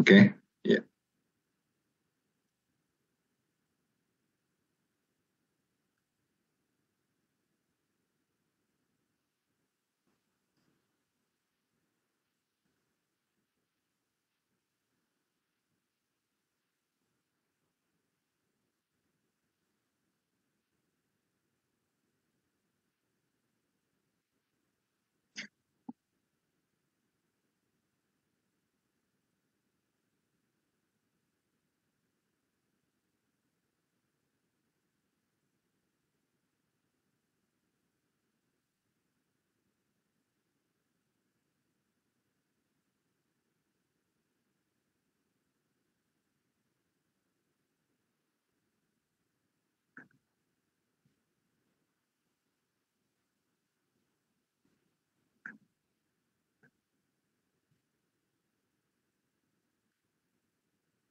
Oke, ya.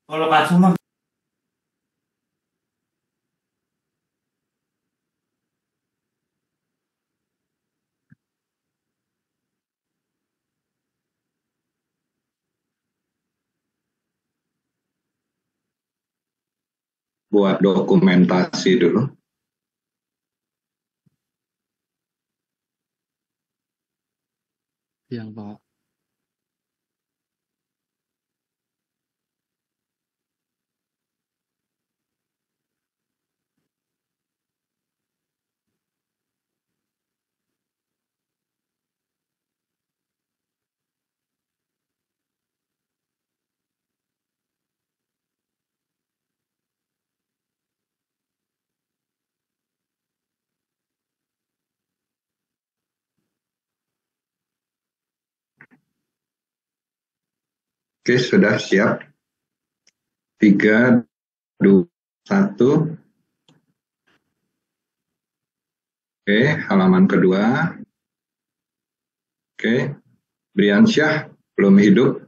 Kalau Kak Suma Buat dokumentasi dulu. Yang Pak. Oke, sudah siap. 3, 2, 1. Oke, halaman kedua. Oke, Briansyah belum hidup.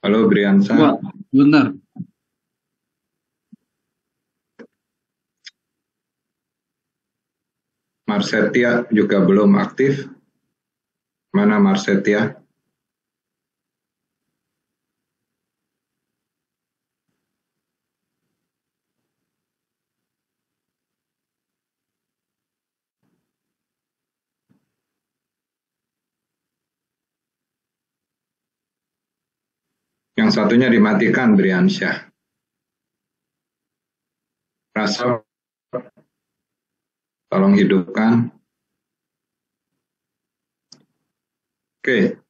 Halo Briansyah. Pak, benar. Marsetia juga belum aktif. Mana Marsetia? Yang satunya dimatikan, Briansyah. Rasa, tolong hidupkan. Oke.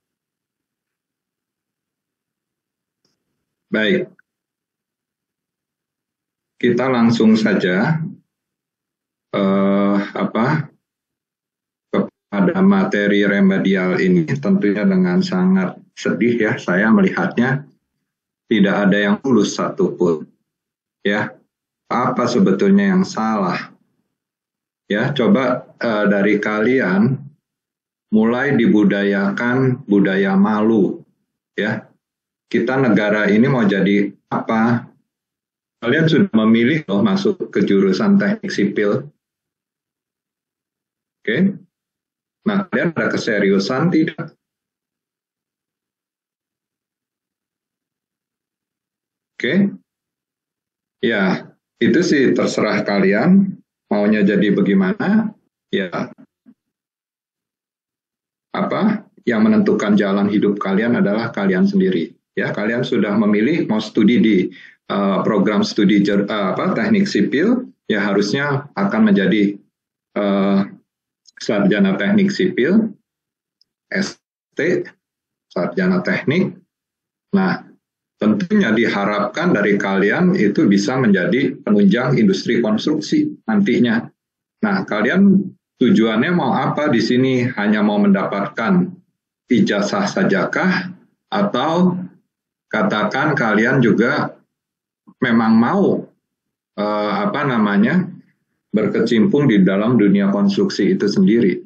Baik. Kita langsung saja kepada materi remedial ini. Tentunya dengan sangat sedih ya, saya melihatnya tidak ada yang lulus satupun. Ya, apa sebetulnya yang salah? Ya, coba dari kalian mulai dibudayakan budaya malu. Ya, kita negara ini mau jadi apa? Kalian sudah memilih loh masuk ke jurusan teknik sipil. Oke. Nah, kalian ada keseriusan tidak? Oke. Ya, itu sih terserah kalian maunya jadi bagaimana. Ya, apa yang menentukan jalan hidup kalian adalah kalian sendiri. Ya, kalian sudah memilih mau studi di program studi teknik sipil, ya harusnya akan menjadi sarjana teknik sipil, ST, sarjana teknik. Nah, tentunya diharapkan dari kalian itu bisa menjadi penunjang industri konstruksi nantinya. Nah, kalian tujuannya mau apa di sini? Hanya mau mendapatkan ijazah sajakah? Atau katakan kalian juga memang mau berkecimpung di dalam dunia konstruksi itu sendiri?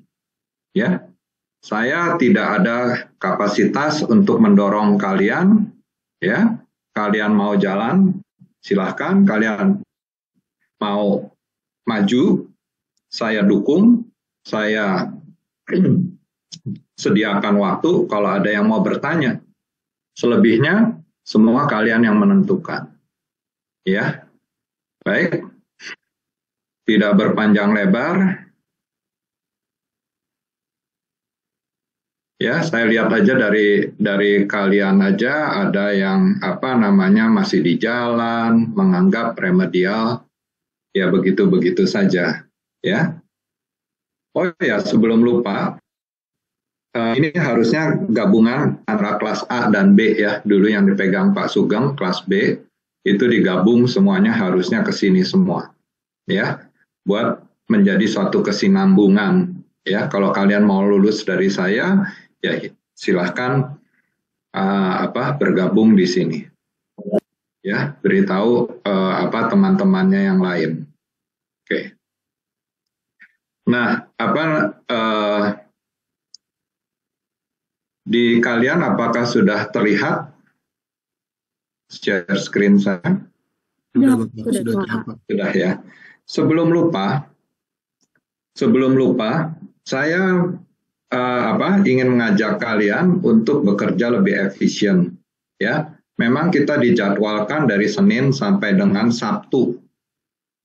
Ya, saya tidak ada kapasitas untuk mendorong kalian. Ya, kalian mau jalan, silahkan. Kalian mau maju, saya dukung. Saya sediakan waktu kalau ada yang mau bertanya. Selebihnya Semua kalian yang menentukan. Ya, baik. Tidak berpanjang lebar. Ya, saya lihat aja dari kalian aja ada yang masih di jalan, menganggap remedial, ya begitu-begitu saja. Ya. Oh ya, sebelum lupa, ini harusnya gabungan antara kelas A dan B ya. Dulu yang dipegang Pak Sugeng, kelas B, itu digabung semuanya harusnya ke sini semua. Ya, buat menjadi suatu kesinambungan. Ya, kalau kalian mau lulus dari saya, ya silahkan bergabung di sini. Ya, beritahu teman-temannya yang lain. Oke. Nah, di kalian apakah sudah terlihat share screen saya? Sudah ya. Sebelum lupa, saya ingin mengajak kalian untuk bekerja lebih efisien. Ya, memang kita dijadwalkan dari Senin sampai dengan Sabtu,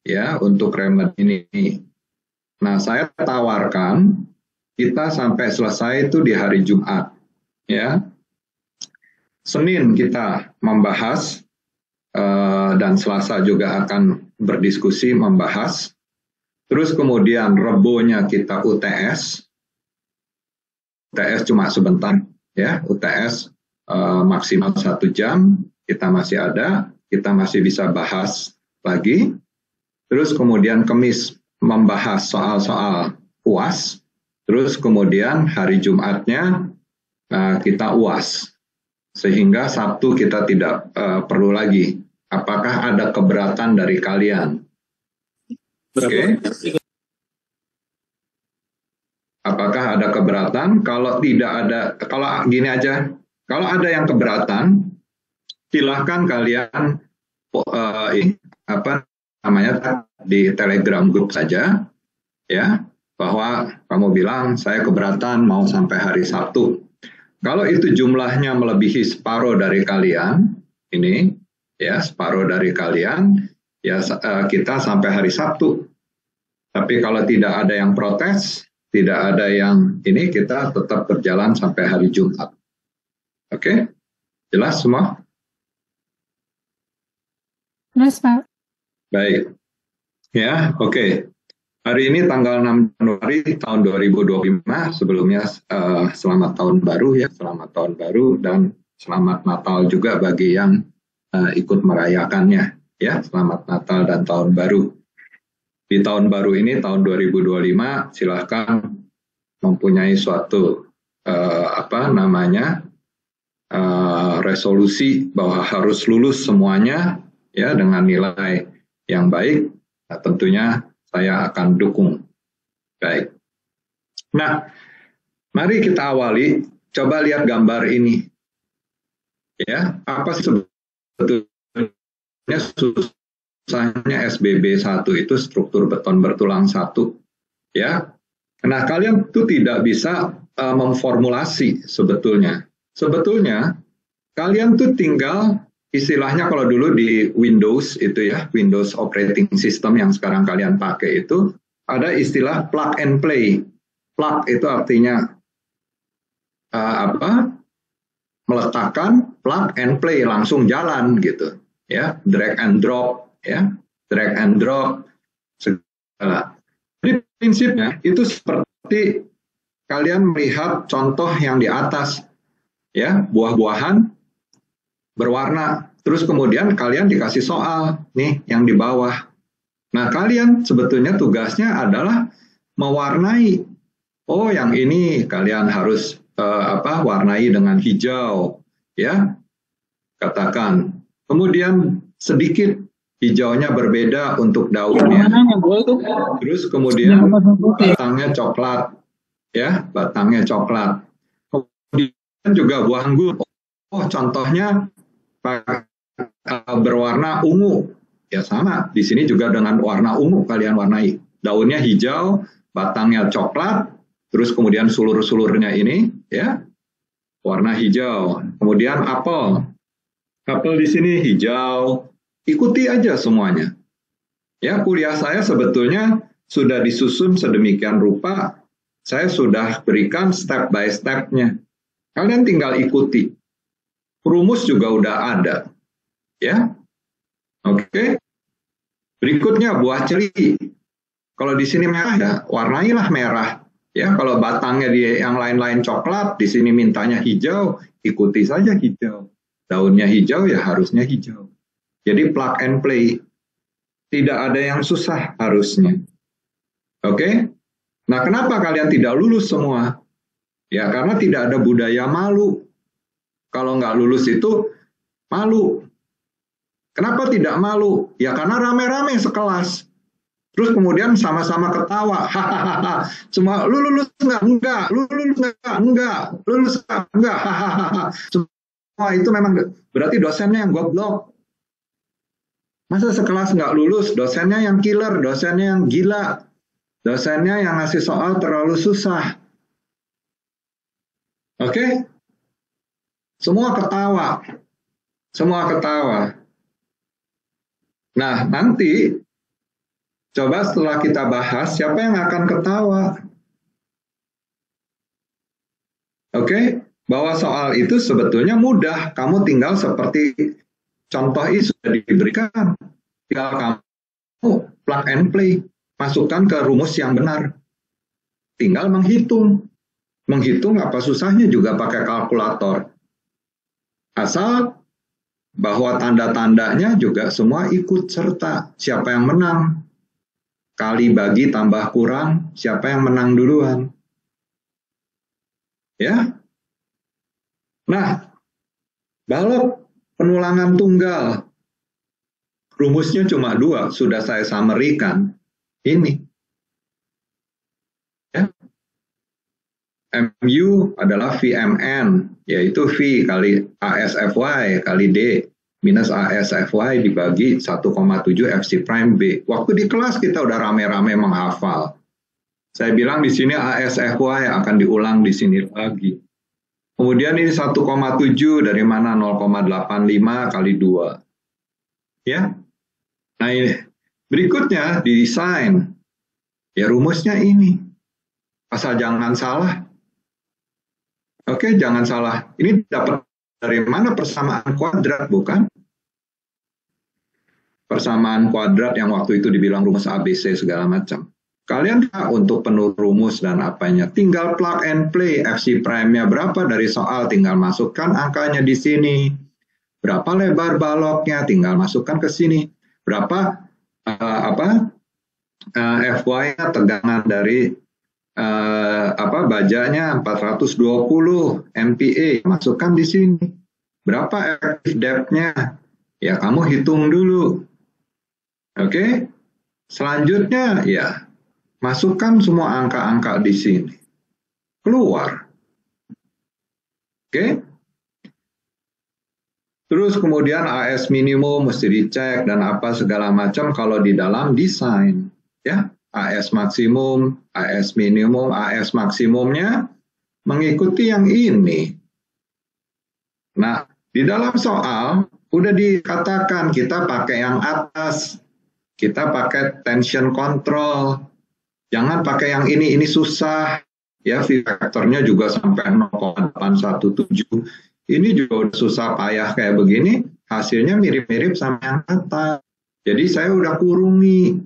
ya, untuk remedi ini. Nah, saya tawarkan kita sampai selesai itu di hari Jumat, ya. Senin kita membahas dan Selasa juga akan berdiskusi membahas. Terus kemudian Rebonya kita UTS. UTS cuma sebentar, ya. UTS maksimal 1 jam. Kita masih ada, kita masih bisa bahas lagi. Terus kemudian Kamis membahas soal-soal UAS. Terus kemudian hari Jumatnya kita UAS. Sehingga Sabtu kita tidak perlu lagi. Apakah ada keberatan dari kalian? Oke. Apakah ada keberatan? Kalau tidak ada, kalau gini aja, kalau ada yang keberatan, silahkan kalian di Telegram grup saja, ya, bahwa kamu bilang saya keberatan mau sampai hari Sabtu. Kalau itu jumlahnya melebihi separuh dari kalian, ini ya separuh dari kalian, ya kita sampai hari Sabtu. Tapi kalau tidak ada yang protes, tidak ada yang ini, kita tetap berjalan sampai hari Jumat. Oke? Jelas semua? Jelas, Pak. Baik. Ya, oke. Hari ini tanggal 6 Januari tahun 2025, sebelumnya selamat tahun baru ya, selamat tahun baru dan selamat Natal juga bagi yang ikut merayakannya ya, selamat Natal dan tahun baru. Di tahun baru ini, tahun 2025, silahkan mempunyai suatu resolusi bahwa harus lulus semuanya ya dengan nilai yang baik. Nah, tentunya saya akan dukung. Baik. Nah, mari kita awali. Coba lihat gambar ini. Ya, apa sih sebetulnya susahnya SBB 1 itu struktur beton bertulang 1. Ya. Nah, kalian tuh tidak bisa memformulasi sebetulnya. Sebetulnya kalian tuh tinggal istilahnya kalau dulu di Windows itu ya, Windows operating system yang sekarang kalian pakai itu ada istilah plug and play. Plug itu artinya meletakkan, plug and play langsung jalan gitu, ya, drag and drop, ya, drag and drop segala. Jadi prinsipnya itu seperti kalian melihat contoh yang di atas, ya, buah-buahan berwarna, terus kemudian kalian dikasih soal nih yang di bawah. Nah, kalian sebetulnya tugasnya adalah mewarnai. Oh, yang ini kalian harus warnai dengan hijau, ya. Katakan. Kemudian sedikit hijaunya berbeda untuk daunnya. Terus kemudian batangnya coklat, ya, batangnya coklat. Kemudian juga buah anggur. Oh, contohnya berwarna ungu, ya sama. Di sini juga dengan warna ungu kalian warnai. Daunnya hijau, batangnya coklat, terus kemudian sulur-sulurnya ini, ya, warna hijau. Kemudian apel, Kapal di sini hijau, ikuti aja semuanya. Ya, kuliah saya sebetulnya sudah disusun sedemikian rupa, saya sudah berikan step by step-nya. Kalian tinggal ikuti. Rumus juga udah ada. Ya, oke. Berikutnya buah ceri. Kalau di sini merah ya, warnailah merah. Ya, kalau batangnya di yang lain-lain coklat, di sini mintanya hijau, ikuti saja hijau. Daunnya hijau ya harusnya hijau. Jadi plug and play. Tidak ada yang susah harusnya. Oke? Nah, kenapa kalian tidak lulus semua? Ya, karena tidak ada budaya malu. Kalau nggak lulus itu malu. Kenapa tidak malu? Ya karena rame-rame sekelas. Terus kemudian sama-sama ketawa. Hahaha. Semua lu lulus nggak? Enggak. Lu lulus nggak? Enggak. Lulus nggak? Enggak. Hahaha. Semua itu memang berarti dosennya yang goblok. Masa sekelas nggak lulus? Dosennya yang killer, dosennya yang gila, dosennya yang ngasih soal terlalu susah. Oke? Semua ketawa. Semua ketawa. Nah, nanti coba setelah kita bahas, siapa yang akan ketawa? Oke? Bahwa soal itu sebetulnya mudah. Kamu tinggal seperti contoh ini sudah diberikan. Tinggal kamu plug and play. Masukkan ke rumus yang benar. Tinggal menghitung. Menghitung apa susahnya juga pakai kalkulator. Asal bahwa tanda-tandanya juga semua ikut serta. Siapa yang menang? Kali bagi tambah kurang, siapa yang menang duluan? Ya. Nah, balok penulangan tunggal. Rumusnya cuma dua, sudah saya summary-kan. Ini. Ya. MU adalah VMN, yaitu V kali ASFY kali D minus ASFY dibagi 1,7 FC prime B. Waktu di kelas kita udah rame-rame menghafal. Saya bilang di sini ASFY akan diulang di sini lagi. Kemudian ini 1,7 dari mana 0,85 kali 2. Ya. Nah ini. Berikutnya didesain. Ya rumusnya ini. Asal jangan salah. Oke, jangan salah. Ini dapat dari mana persamaan kuadrat, bukan? Persamaan kuadrat yang waktu itu dibilang rumus ABC segala macam. Kalian untuk penuh rumus dan apanya, tinggal plug and play. FC prime-nya berapa dari soal, tinggal masukkan angkanya di sini. Berapa lebar baloknya, tinggal masukkan ke sini. Berapa FY-nya tegangan dari bajanya 420 MPa, masukkan di sini. Berapa effective depth-nya? Ya kamu hitung dulu. Oke? Selanjutnya ya masukkan semua angka-angka di sini. Keluar. Oke? Terus kemudian AS minimum mesti dicek dan apa segala macam kalau di dalam desain. Ya, AS maksimum, AS minimum, AS maksimumnya mengikuti yang ini. Nah, di dalam soal udah dikatakan kita pakai yang atas, kita pakai tension control, jangan pakai yang ini susah. Ya, V vektornya juga sampai 0,817. Ini juga udah susah payah kayak begini, hasilnya mirip-mirip sama yang atas. Jadi saya udah kurungi.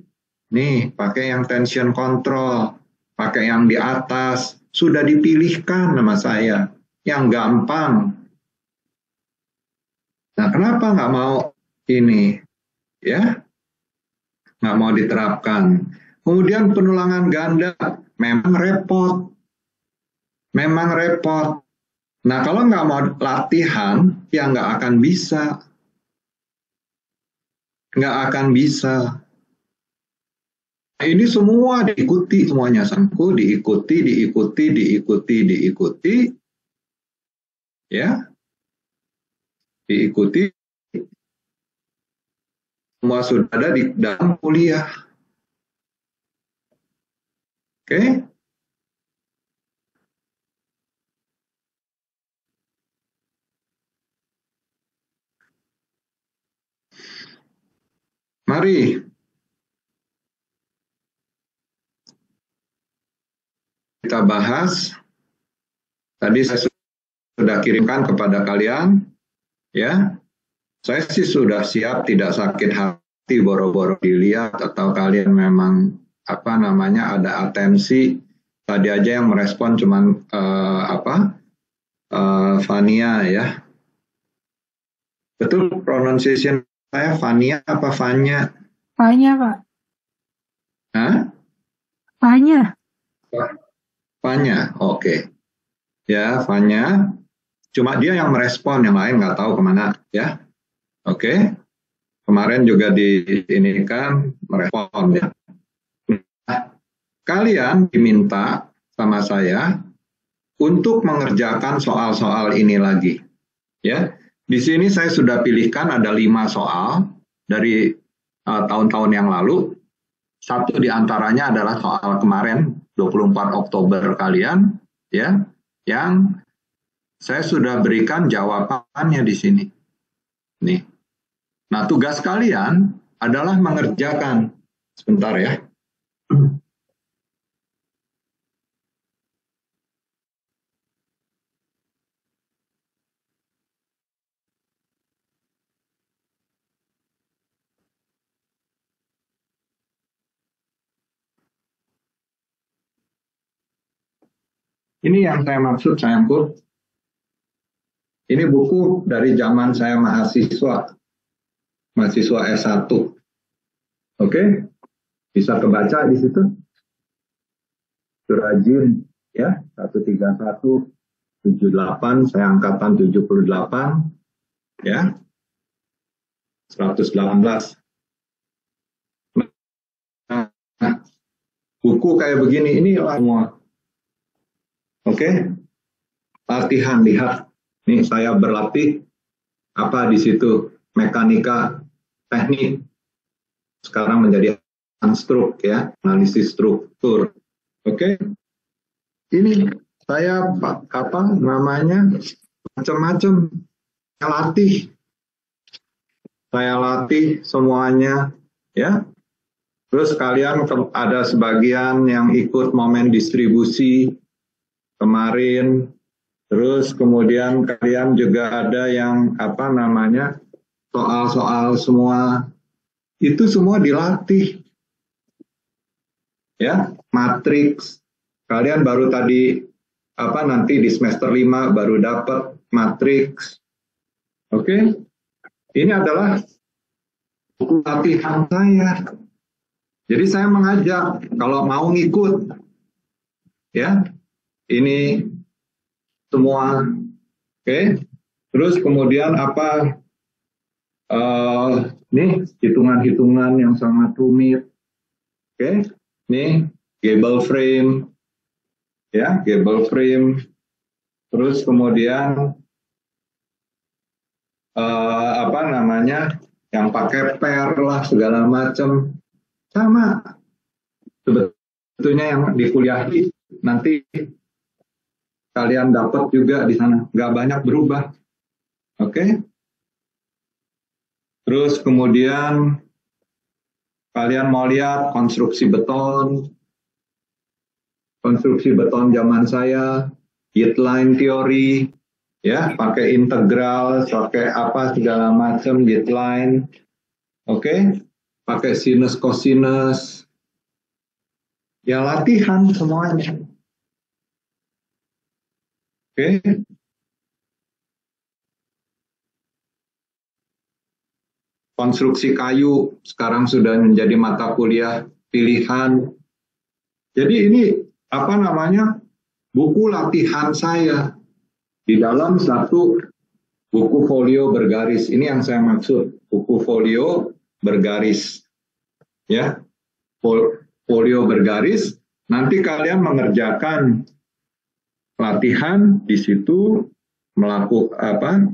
Nih, pakai yang tension control, pakai yang di atas, sudah dipilihkan sama saya, yang gampang. Nah, kenapa nggak mau ini? Ya, nggak mau diterapkan. Kemudian penulangan ganda, memang repot. Memang repot. Nah, kalau nggak mau latihan, ya nggak akan bisa. Nggak akan bisa. Ini semua diikuti semuanya, Sangku, diikuti, ya, diikuti. Semua sudah ada di dalam kuliah. Oke? Mari kita bahas. Tadi saya sudah kirimkan kepada kalian, ya. Saya sih sudah siap, tidak sakit hati boro-boro dilihat, atau kalian memang ada atensi. Tadi aja yang merespon cuman Fania, ya. Betul pronunciation saya Fania apa Fanya? Fanya, Pak. Hah? Fanya. Fanya, oke. Ya, Fanya. Cuma dia yang merespon, yang lain nggak tahu kemana, ya. Oke. Kemarin juga ini kan merespon, ya. Nah, kalian diminta sama saya untuk mengerjakan soal-soal ini lagi, ya. Di sini saya sudah pilihkan ada 5 soal dari tahun-tahun yang lalu. Satu di antaranya adalah soal kemarin 24 Oktober kalian, ya, yang saya sudah berikan jawabannya di sini. Nih. Nah, tugas kalian adalah mengerjakan. Sebentar ya. Ini yang saya maksud, sayangku. Ini buku dari zaman saya mahasiswa S1. Oke? Bisa kebaca di situ. Surajin, ya, 13178, saya angkatan 78, ya. 118. Nah, buku kayak begini ini semua. Oke? Latihan, lihat. Nih saya berlatih apa di situ? Mekanika teknik. Sekarang menjadi struk, ya, analisis struktur. Oke? Ini saya macam-macam saya latih semuanya, ya. Terus kalian ada sebagian yang ikut momen distribusi kemarin. Terus kemudian kalian juga ada yang soal-soal semua. Itu semua dilatih. Ya, matriks. Kalian baru tadi nanti di semester 5 baru dapat matriks. Oke? Ini adalah buku latihan saya. Jadi saya mengajak kalau mau ngikut, ya, ini semua, oke. Terus kemudian nih hitungan-hitungan yang sangat rumit, oke. Nih gable frame, ya, gable frame. Terus kemudian yang pakai pair lah segala macam, sama sebetulnya yang dikuliahi nanti kalian dapat juga di sana, nggak banyak berubah, oke? Terus kemudian kalian mau lihat konstruksi beton zaman saya, yield line teori, ya, pakai integral, pakai segala macam yield line, oke? Pakai sinus cosinus, ya latihan semuanya. Oke. Konstruksi kayu sekarang sudah menjadi mata kuliah pilihan. Jadi ini buku latihan saya di dalam satu buku folio bergaris. Ini yang saya maksud, buku folio bergaris. Ya. Folio bergaris, nanti kalian mengerjakan latihan di situ, melakukan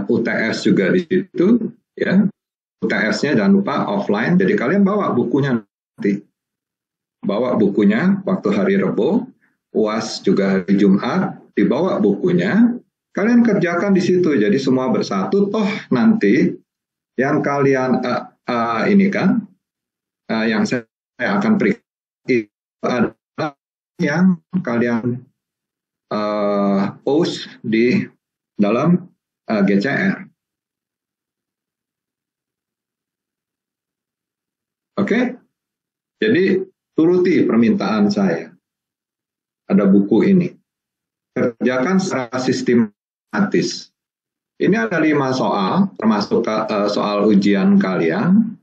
UTS juga di situ, ya. UTS-nya jangan lupa offline. Jadi kalian bawa bukunya nanti. Bawa bukunya waktu hari Rebo, UAS juga hari Jumat, dibawa bukunya, kalian kerjakan di situ. Jadi semua bersatu, toh nanti Yang kalian ini kan, yang saya akan periksa itu adalah yang kalian post di dalam GCR. Oke? Jadi turuti permintaan saya. Ada buku ini. Kerjakan secara sistematis. Ini ada 5 soal, termasuk soal ujian kalian.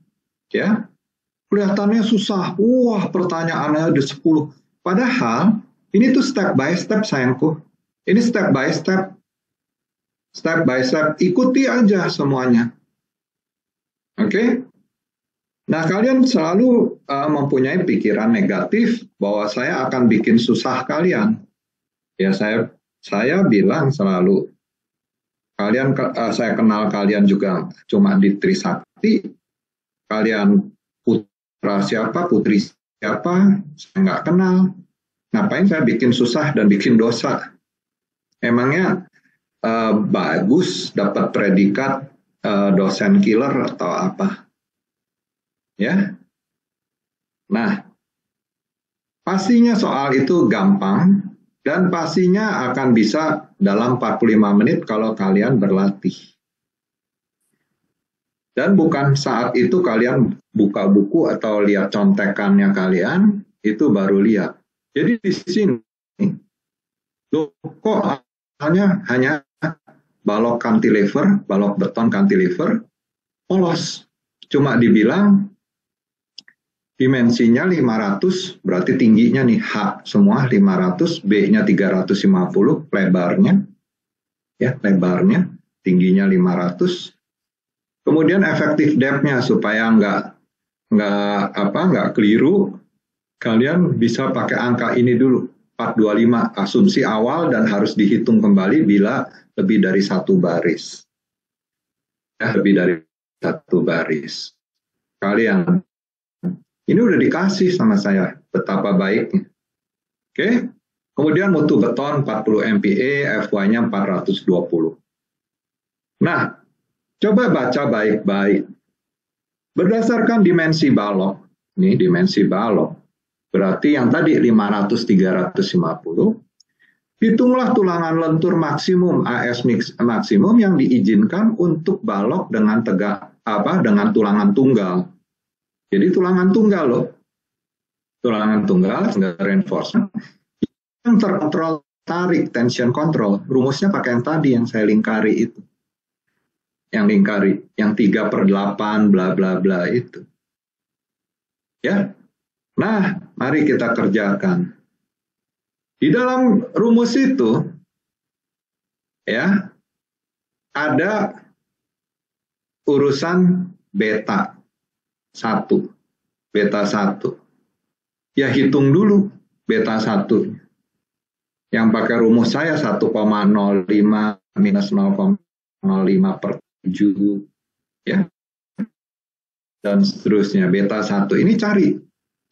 Ya, kelihatannya susah. Wah, pertanyaannya ada 10. Padahal ini tuh step by step, sayangku. Ini step by step. Step by step. Ikuti aja semuanya. Oke? Nah, kalian selalu mempunyai pikiran negatif bahwa saya akan bikin susah kalian. Ya, saya bilang selalu, saya kenal kalian juga cuma di Trisakti. Kalian putra siapa, putri siapa, saya nggak kenal. Ngapain saya bikin susah dan bikin dosa? Emangnya bagus dapat predikat dosen killer atau apa? Ya. Nah, pastinya soal itu gampang dan pastinya akan bisa dalam 45 menit kalau kalian berlatih. Dan bukan saat itu kalian buka buku atau lihat contekannya kalian, itu baru lihat. Jadi di sini, kok hanya balok cantilever, balok beton cantilever, polos. Cuma dibilang dimensinya 500, berarti tingginya nih H semua 500, B-nya 350, lebarnya, ya lebarnya, tingginya 500. Kemudian efektif depth-nya supaya nggak keliru, kalian bisa pakai angka ini dulu, 425, asumsi awal dan harus dihitung kembali bila lebih dari 1 baris. Ya, lebih dari 1 baris. Kalian, ini udah dikasih sama saya, betapa baiknya. Oke, kemudian mutu beton 40 MPa, FY-nya 420. Nah, coba baca baik-baik. Berdasarkan dimensi balok, ini dimensi balok, berarti yang tadi 500, 350, hitunglah tulangan lentur maksimum AS maksimum yang diizinkan untuk balok dengan dengan tulangan tunggal. Jadi tulangan tunggal loh. Tulangan tunggal, reinforcement, yang terkontrol tarik, tension control. Rumusnya pakai yang tadi yang saya lingkari itu. Yang lingkari, yang 3/8, bla bla bla itu. Ya. Nah, mari kita kerjakan. Di dalam rumus itu, ya, ada urusan beta 1. Beta 1. Ya hitung dulu beta 1. Yang pakai rumus saya 1,05 minus 0,05/7. Ya. Dan seterusnya. Beta 1. Ini cari.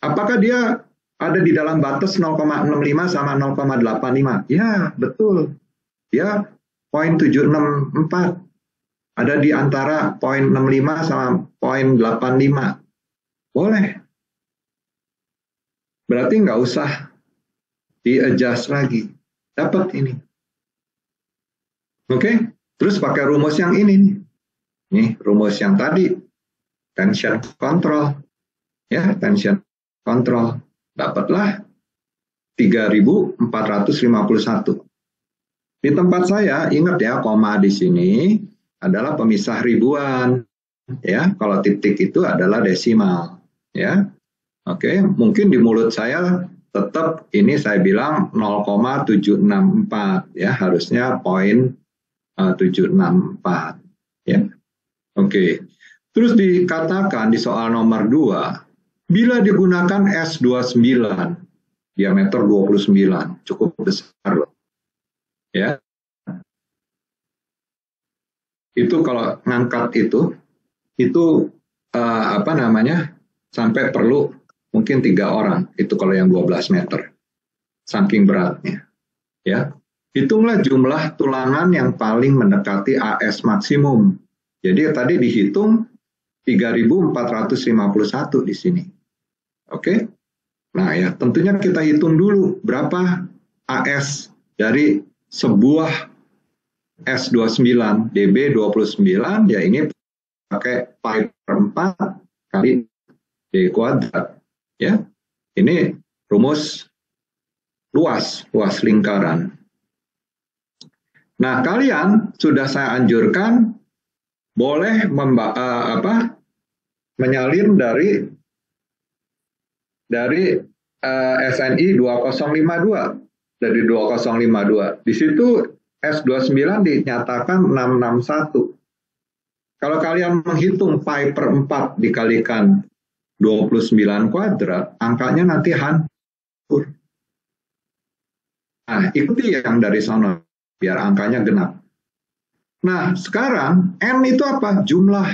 Apakah dia ada di dalam batas 0,65 sama 0,85? Ya, betul. Ya, 0,764. Ada di antara 0,65 sama 0,85. Boleh. Berarti nggak usah di-adjust lagi. Dapat ini. Oke? Terus pakai rumus yang ini. Nih, rumus yang tadi. Tension control. Ya, tension control. Dapatlah 3.451. Di tempat saya, ingat ya, koma di sini adalah pemisah ribuan. Ya, kalau titik itu adalah desimal. Ya, oke. Mungkin di mulut saya tetap ini saya bilang 0,764. Ya, harusnya 0,764. Ya, oke. Terus dikatakan di soal nomor 2. Bila digunakan S29, diameter 29, cukup besar loh. Ya. Itu kalau ngangkat itu sampai perlu mungkin 3 orang, itu kalau yang 12 meter. Saking beratnya. Ya. Hitunglah jumlah tulangan yang paling mendekati AS maksimum. Jadi tadi dihitung 3.451 di sini. Oke. Nah ya, tentunya kita hitung dulu berapa AS dari sebuah S29 DB29, ya ini pakai pi per 4 kali D kuadrat. Ya, ini rumus luas lingkaran. Nah, kalian sudah saya anjurkan boleh menyalin dari SNI 2052 dari 2052. Di situ S29 dinyatakan 661. Kalau kalian menghitung pi per 4 dikalikan 29 kuadrat, angkanya nanti hancur. Nah, ikuti yang dari sana, biar angkanya genap. Nah, sekarang N itu apa? Jumlah.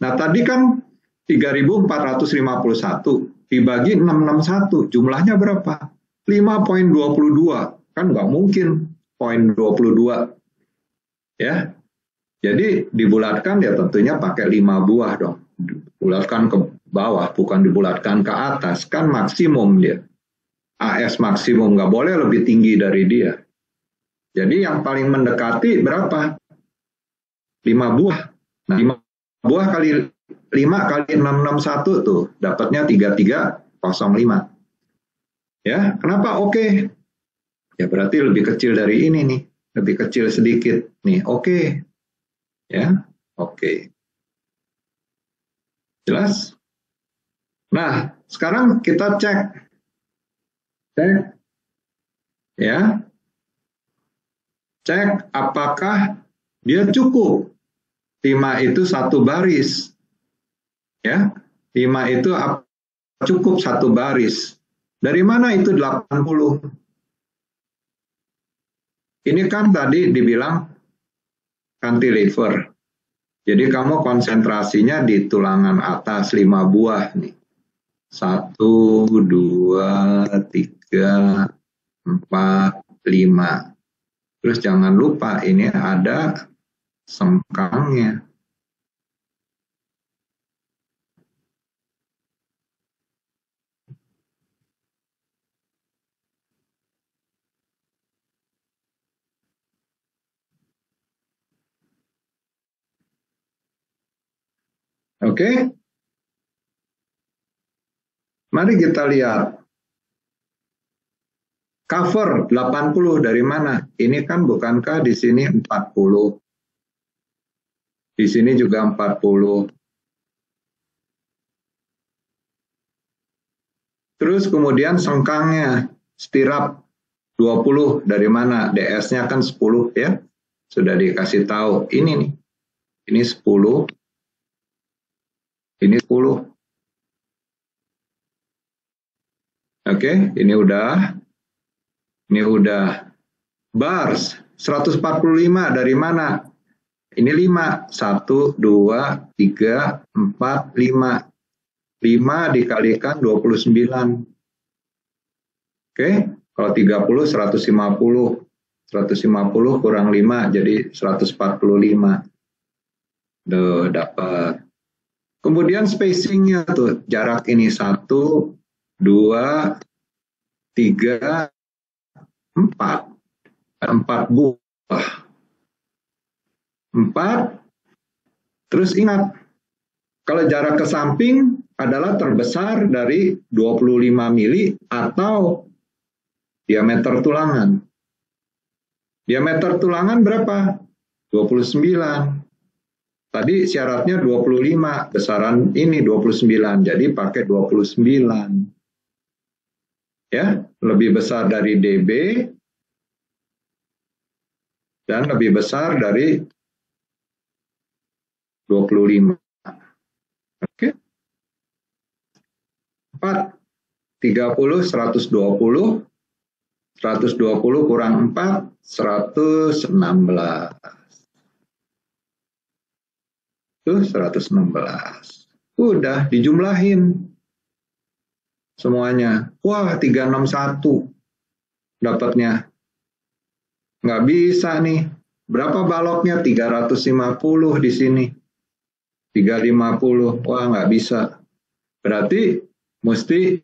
Nah, tadi kan 3.451 dibagi 661, jumlahnya berapa? 5,22. Kan nggak mungkin 0,22. Ya, jadi dibulatkan ya tentunya pakai 5 buah dong. Dibulatkan ke bawah, bukan dibulatkan ke atas. Kan maksimum dia. AS maksimum, nggak boleh lebih tinggi dari dia. Jadi yang paling mendekati berapa? 5 buah. Nah, 5 buah kali 5 kali 661 tuh, dapatnya 3305. Ya, kenapa? Oke. Ya berarti lebih kecil dari ini nih. Lebih kecil sedikit. Nih, oke. Ya, oke. Jelas? Nah, sekarang kita cek. Ya. Cek apakah dia cukup. 5 itu satu baris. Ya. 5 itu cukup satu baris. Dari mana itu 80? Ini kan tadi dibilang cantilever. Jadi kamu konsentrasinya di tulangan atas 5 buah nih. 1, 2, 3, 4, 5. Terus jangan lupa ini ada sengkangnya. Oke? Mari kita lihat. Cover 80 dari mana? Ini kan bukankah di sini 40? Di sini juga 40. Terus kemudian sengkangnya, stirap 20 dari mana? DS-nya kan 10 ya. Sudah dikasih tahu. Ini nih. Ini 10. Ini 10. Oke, ini udah. Ini udah. Bars 145 dari mana? Ini 5. 1, 2, 3, 4, 5. 5 dikalikan 29. Oke, kalau 30 150. 150 kurang 5 jadi 145. Duh, dapat. Kemudian spacingnya tuh, jarak ini 1, 2, 3, 4. 4 buah. 4. Terus ingat, kalau jarak ke samping adalah terbesar dari 25 mili atau diameter tulangan. Diameter tulangan berapa? 29. Tadi syaratnya 25, besaran ini 29, jadi pakai 29. Ya, lebih besar dari DB dan lebih besar dari 25. Oke. 4, 30, 120. 120 kurang 4, 116. Tuh 116. Udah dijumlahin semuanya. Wah, 361 dapatnya. Nggak bisa nih. Berapa baloknya? 350 di sini. 350. Wah, nggak bisa. Berarti mesti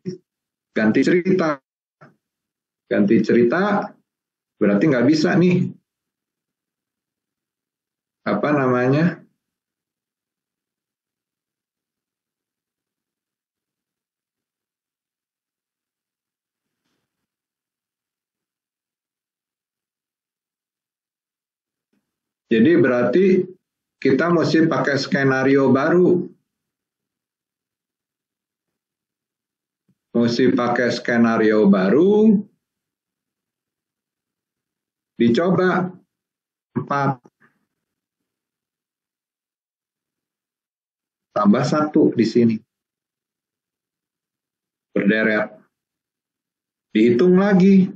ganti cerita. Ganti cerita berarti nggak bisa nih. Apa namanya? Jadi berarti kita mesti pakai skenario baru. Mesti pakai skenario baru, dicoba 4 tambah 1 di sini. Berderet. Dihitung lagi.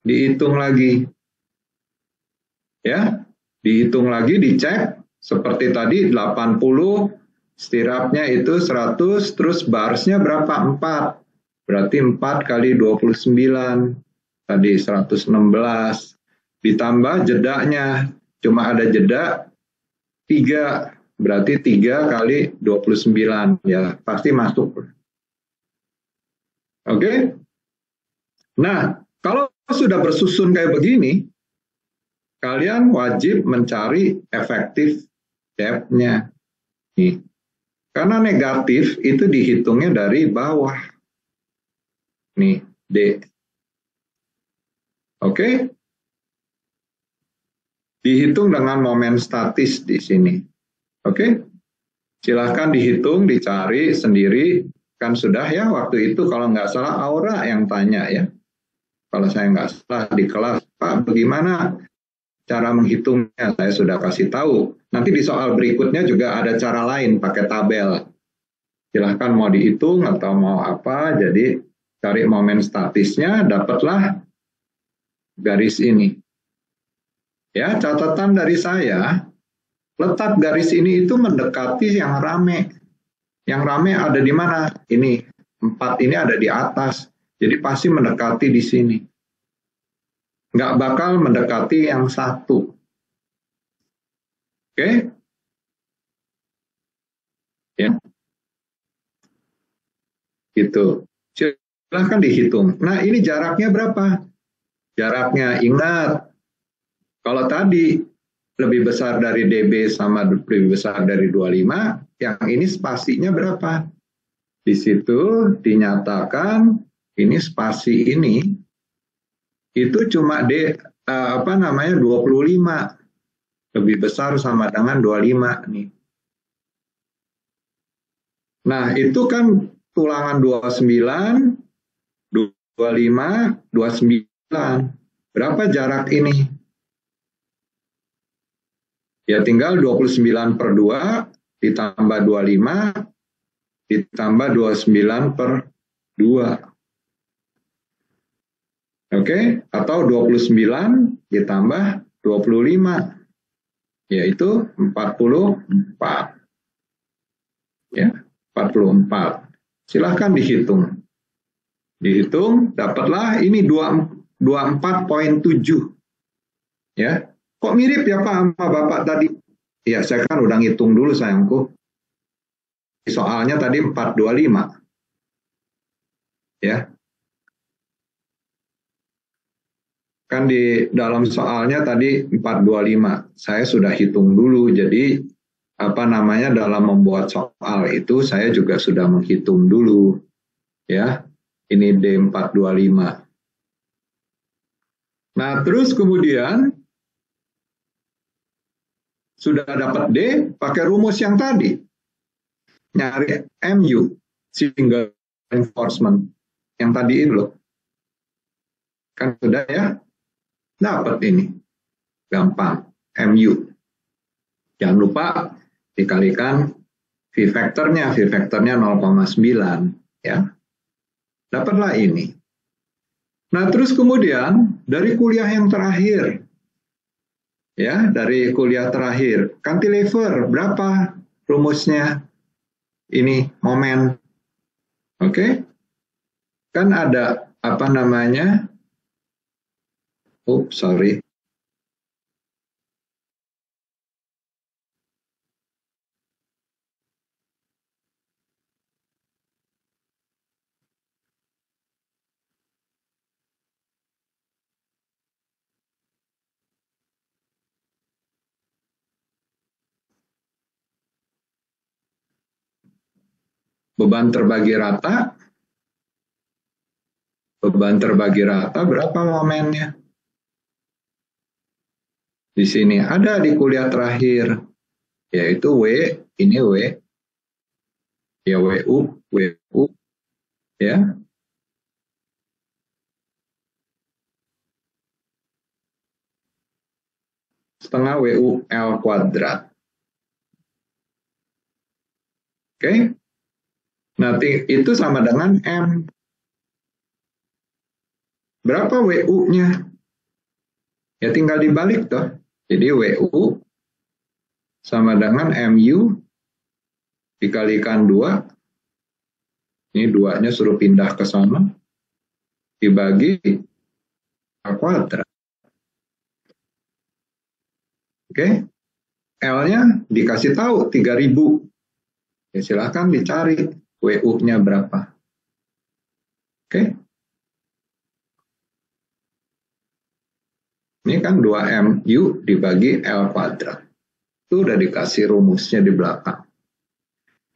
Dihitung lagi. Ya, dihitung lagi, dicek. Seperti tadi 80, stirapnya itu 100, terus barsnya berapa? 4. Berarti 4 kali 29. Tadi 116. Ditambah jedanya. Cuma ada jeda 3. Berarti 3 kali 29. Ya, pasti masuk. Oke? Nah, kalau sudah bersusun kayak begini, kalian wajib mencari efektif depth-nya. Nih. Karena negatif itu dihitungnya dari bawah. Nih, D. Oke? Dihitung dengan momen statis di sini. Oke? Silahkan dihitung, dicari sendiri. Kan sudah ya waktu itu kalau nggak salah Aura yang tanya ya. Kalau saya nggak salah di kelas, Pak bagaimana cara menghitungnya? Saya sudah kasih tahu. Nanti di soal berikutnya juga ada cara lain pakai tabel. Silahkan mau dihitung atau mau apa, jadi cari momen statisnya, dapatlah garis ini. Ya, catatan dari saya, letak garis ini itu mendekati yang rame. Yang rame ada di mana? Ini, 4 ini ada di atas. Jadi pasti mendekati di sini. Nggak bakal mendekati yang 1. Oke? Ya, gitu. Silahkan dihitung. Nah, ini jaraknya berapa? Jaraknya, ingat, kalau tadi lebih besar dari DB sama lebih besar dari 25, yang ini spasinya berapa? Di situ dinyatakan ini spasi ini itu cuma 25. Lebih besar sama dengan 25 nih. Nah, itu kan tulangan 29, 25, 29. Berapa jarak ini? Ya tinggal 29 per 2 ditambah 25 ditambah 29 per 2. Oke, atau 29 ditambah 25 yaitu 44. Ya, 44. Silahkan dihitung. Dihitung dapatlah ini 24,7. Ya. Kok mirip ya Pak sama Bapak tadi? Ya, saya kan udah ngitung dulu sayangku. Soalnya tadi 425. Ya. Kan di dalam soalnya tadi 425. Saya sudah hitung dulu. Jadi apa namanya dalam membuat soal itu saya juga sudah menghitung dulu. Ya. Ini D425. Nah, terus kemudian sudah dapat D, pakai rumus yang tadi. Nyari MU, single reinforcement. Yang tadi ini loh. Kan sudah ya, dapat ini. Gampang, MU. Jangan lupa dikalikan V-factornya. V-factornya 0,9. Ya. Dapatlah ini. Nah, terus kemudian dari kuliah yang terakhir, ya, dari kuliah terakhir, cantilever berapa rumusnya? Ini momen, oke? Kan ada apa namanya? Sorry. Beban terbagi rata. Beban terbagi rata berapa momennya? Di sini ada di kuliah terakhir, yaitu W, ini W, ya WU, ya. Setengah WU L kuadrat. Oke. Nanti itu sama dengan M. Berapa WU-nya? Ya tinggal dibalik toh. Jadi WU sama dengan MU dikalikan 2. Ini 2-nya suruh pindah ke sana. Dibagi L kuadrat. Oke. L-nya dikasih tahu 3000. Ya silahkan dicari WU-nya berapa. Oke. Ini kan 2MU dibagi L kuadrat. Itu udah dikasih rumusnya di belakang.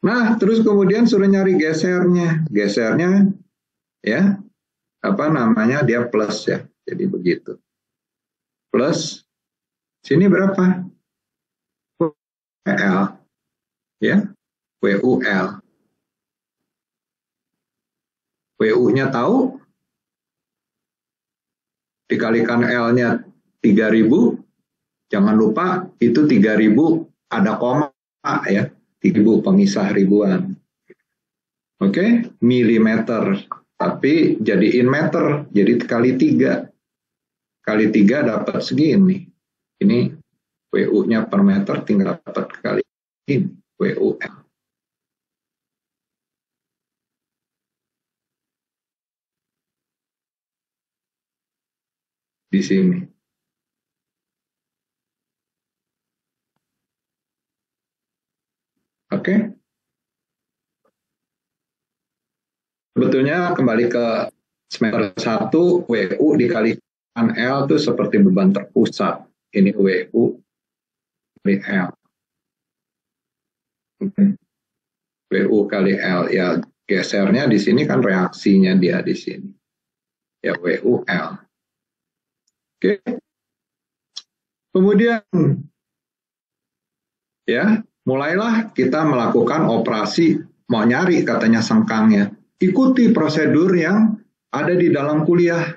Nah, terus kemudian suruh nyari gesernya. Gesernya, ya, apa namanya, dia plus ya. Jadi begitu. Plus, sini berapa? L. Ya, WUL. WU-nya tahu, dikalikan L-nya 3000, jangan lupa itu 3000 ada koma ya, 3000 pemisah ribuan. Oke, milimeter, tapi jadiin meter, jadi kali 3. Kali 3 dapat segini. Ini WU-nya per meter tinggal dapat kali ini, WUL. Di sini. Oke. Sebetulnya kembali ke semester 1, WU dikalikan L itu seperti beban terpusat. Ini WU kali L. WU kali L. Ya gesernya di sini kan reaksinya dia di sini. Ya WUL. Oke. Kemudian ya mulailah kita melakukan operasi mau nyari katanya sengkangnya. Ikuti prosedur yang ada di dalam kuliah.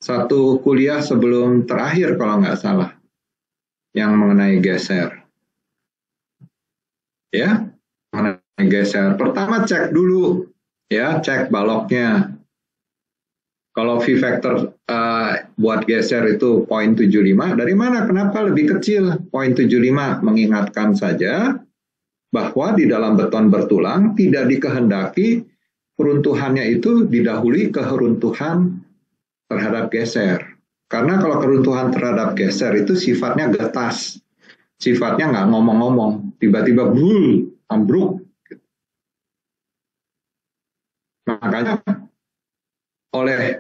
Satu kuliah sebelum terakhir kalau nggak salah. Yang mengenai geser. Ya, mengenai geser. Pertama cek dulu. Ya, cek baloknya. Kalau V-factor buat geser itu 0,75, dari mana? Kenapa lebih kecil? 0,75 mengingatkan saja bahwa di dalam beton bertulang tidak dikehendaki keruntuhannya itu didahului keruntuhan terhadap geser. Karena kalau keruntuhan terhadap geser itu sifatnya getas, sifatnya nggak ngomong-ngomong, tiba-tiba bul, ambruk. Makanya oleh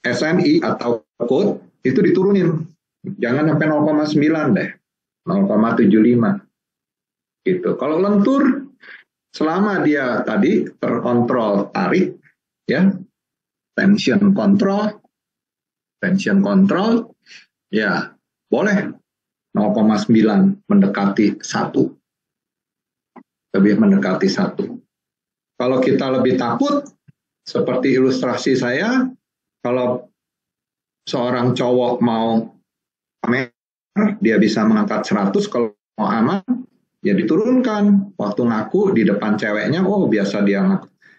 SNI atau code itu diturunin, jangan sampai 0,9 deh, 0,75 gitu. Kalau lentur, selama dia tadi terkontrol tarik, ya, tension control, ya boleh 0,9 mendekati 1, lebih mendekati 1. Kalau kita lebih takut, seperti ilustrasi saya, kalau seorang cowok mau pamer, dia bisa mengangkat 100, kalau mau aman, ya diturunkan. Waktu ngaku di depan ceweknya, oh biasa dia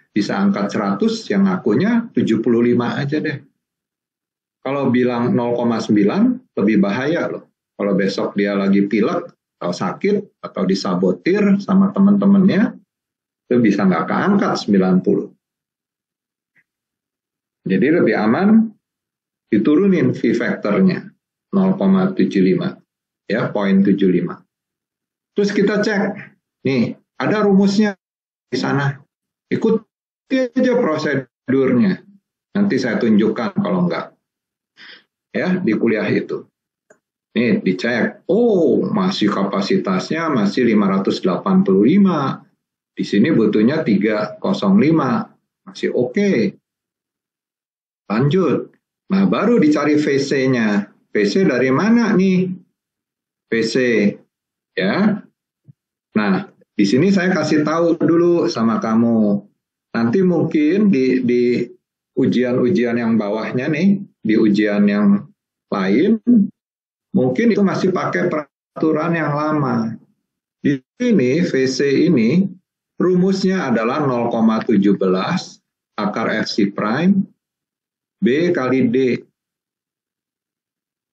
bisa angkat 100, yang ngakunya 75 aja deh. Kalau bilang 0,9, lebih bahaya loh. Kalau besok dia lagi pilek, atau sakit, atau disabotir sama teman-temannya, itu bisa nggak keangkat 90. Jadi lebih aman diturunin V-factornya 0,75 ya, 0,75. Terus kita cek, nih ada rumusnya di sana, ikuti aja prosedurnya. Nanti saya tunjukkan kalau enggak ya di kuliah itu. Nih dicek, oh masih kapasitasnya masih 585, Di sini butuhnya 305, masih oke. Lanjut. Nah, baru dicari VC-nya. VC dari mana nih? VC, ya. Nah, di sini saya kasih tahu dulu sama kamu. Nanti mungkin di ujian-ujian yang bawahnya nih, di ujian yang lain, mungkin itu masih pakai peraturan yang lama. Di sini VC ini rumusnya adalah 0,17 akar FC prime B kali D.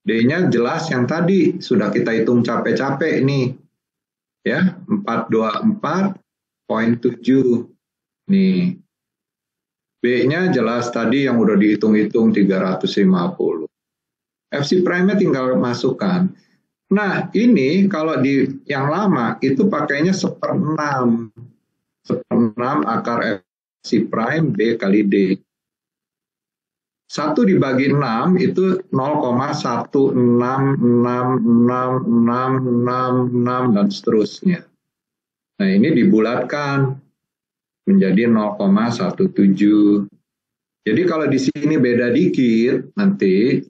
D-nya jelas yang tadi sudah kita hitung capek-capek nih. Ya, 424,7. Nih. B-nya jelas tadi yang udah dihitung-hitung 350. FC prime-nya tinggal masukkan. Nah, ini kalau di yang lama itu pakainya 1/6. 1/6 akar FC prime B kali D. 1 dibagi 6 itu 0,1666666 dan seterusnya. Nah, ini dibulatkan menjadi 0,17. Jadi kalau di sini beda dikit, nanti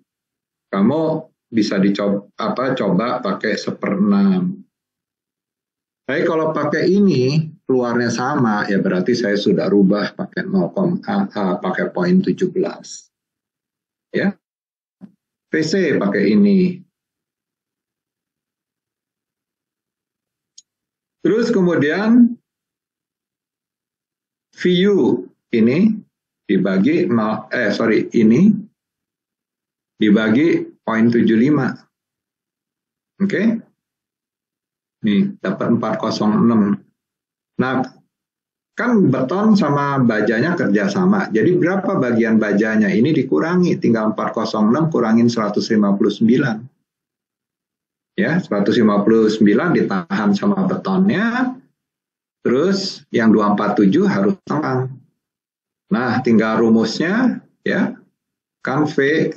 kamu bisa coba pakai 1/6. Tapi kalau pakai ini keluarnya sama, ya berarti saya sudah rubah pakai pakai poin 17. Ya, VC pakai ini. Terus kemudian VU ini dibagi ini dibagi 0,75. Oke? Nih, dapat 406. Nah, kan beton sama bajanya kerja sama. Jadi berapa bagian bajanya? Ini dikurangi, tinggal 406 kurangin 159. Ya, 159 ditahan sama betonnya. Terus yang 247 harus tenang. Nah, tinggal rumusnya ya. Kan V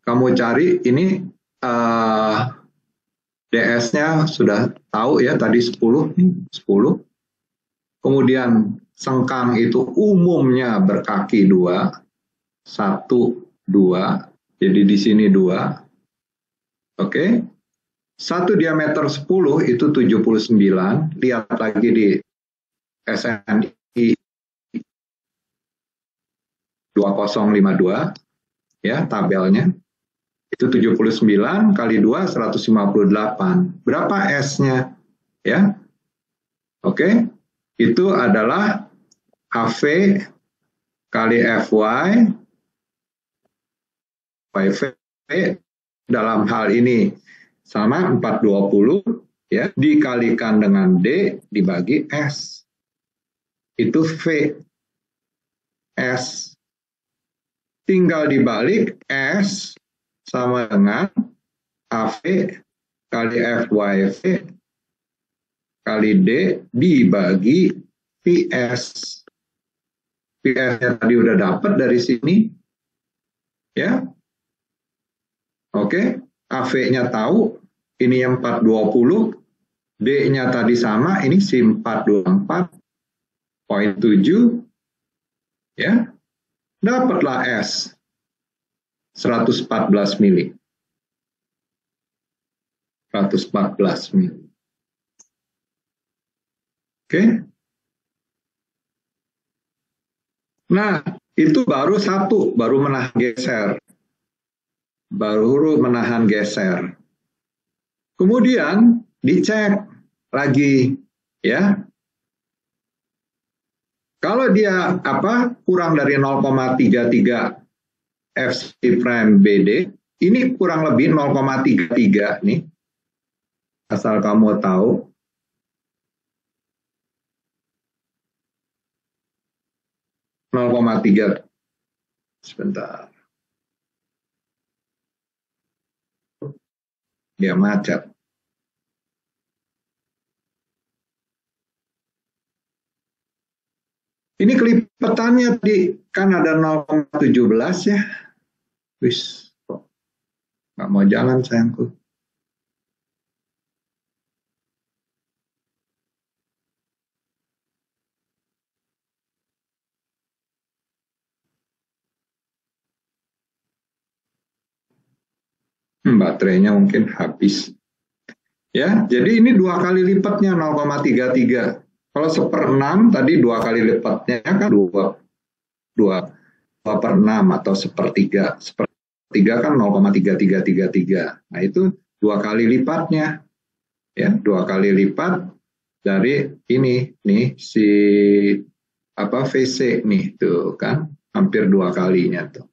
kamu cari ini DS-nya sudah tahu ya, tadi 10 nih, 10. Kemudian sengkang itu umumnya berkaki 2, 1, 2. Jadi di sini 2. Oke. 1 diameter 10 itu 79. Lihat lagi di SNI 2052 ya tabelnya. Itu 79 kali 2 158. Berapa S-nya? Ya. Oke. Itu adalah AV kali FY YV dalam hal ini sama 420 ya dikalikan dengan D dibagi S. Itu V. S. Tinggal dibalik S sama dengan AV kali FYV kali D dibagi VS. VS-nya tadi udah dapat dari sini. Ya. Oke. AV-nya tahu. Ini yang 420. D-nya tadi sama. Ini si 424,7. Ya. Dapatlah S. 114 mili. 114 mili. Oke. Nah, itu baru satu, baru menahan geser. Baru menahan geser. Kemudian dicek lagi, ya. Kalau dia kurang dari 0,33 FC prime BD, ini kurang lebih 0,33 nih. Asal kamu tahu. (0,3) sebentar. Dia macet. Ini kelipatannya tadi kan ada 0,17 ya. Wis, nggak mau jalan sayangku. baterainya mungkin habis. Ya, jadi ini 2 kali lipatnya 0,33. Kalau 1/6 tadi 2 kali lipatnya kan 2 per 6 atau 1/3. 1/3 kan 0,3333. Nah itu 2 kali lipatnya. Ya, 2 kali lipat dari ini nih si VC nih tuh kan hampir 2 kalinya tuh.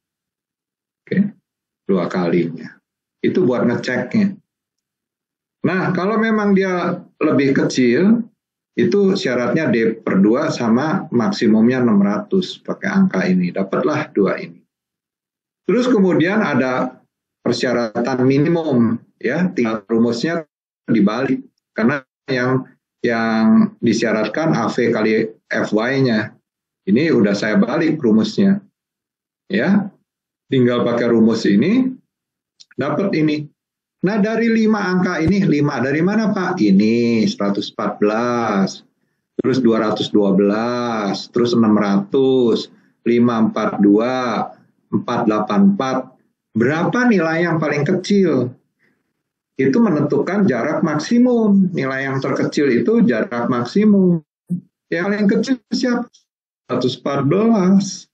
Oke, 2 kalinya. Itu buat ngeceknya. Nah, kalau memang dia lebih kecil, itu syaratnya D/2 sama maksimumnya 600 pakai angka ini. Dapatlah 2 ini. Terus kemudian ada persyaratan minimum, ya, tinggal rumusnya dibalik. Karena yang disyaratkan AV kali FY-nya. Ini udah saya balik rumusnya. Ya, tinggal pakai rumus ini, dapat ini. Nah, dari 5 angka ini, 5 dari mana Pak? Ini 114, terus 212, terus 600, 542, 484. Berapa nilai yang paling kecil? Itu menentukan jarak maksimum. Nilai yang terkecil itu jarak maksimum. Yang paling kecil siapa? 114.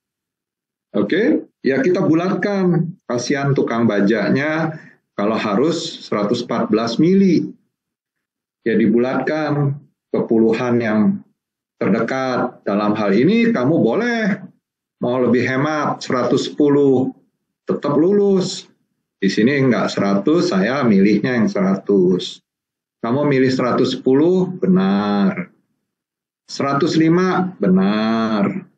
Oke, ya kita bulatkan. Kasihan tukang bajanya, kalau harus 114 mili, ya dibulatkan ke puluhan yang terdekat. Dalam hal ini kamu boleh mau lebih hemat 110, tetap lulus. Di sini enggak 100, saya milihnya yang 100. Kamu milih 110, benar. 105, benar.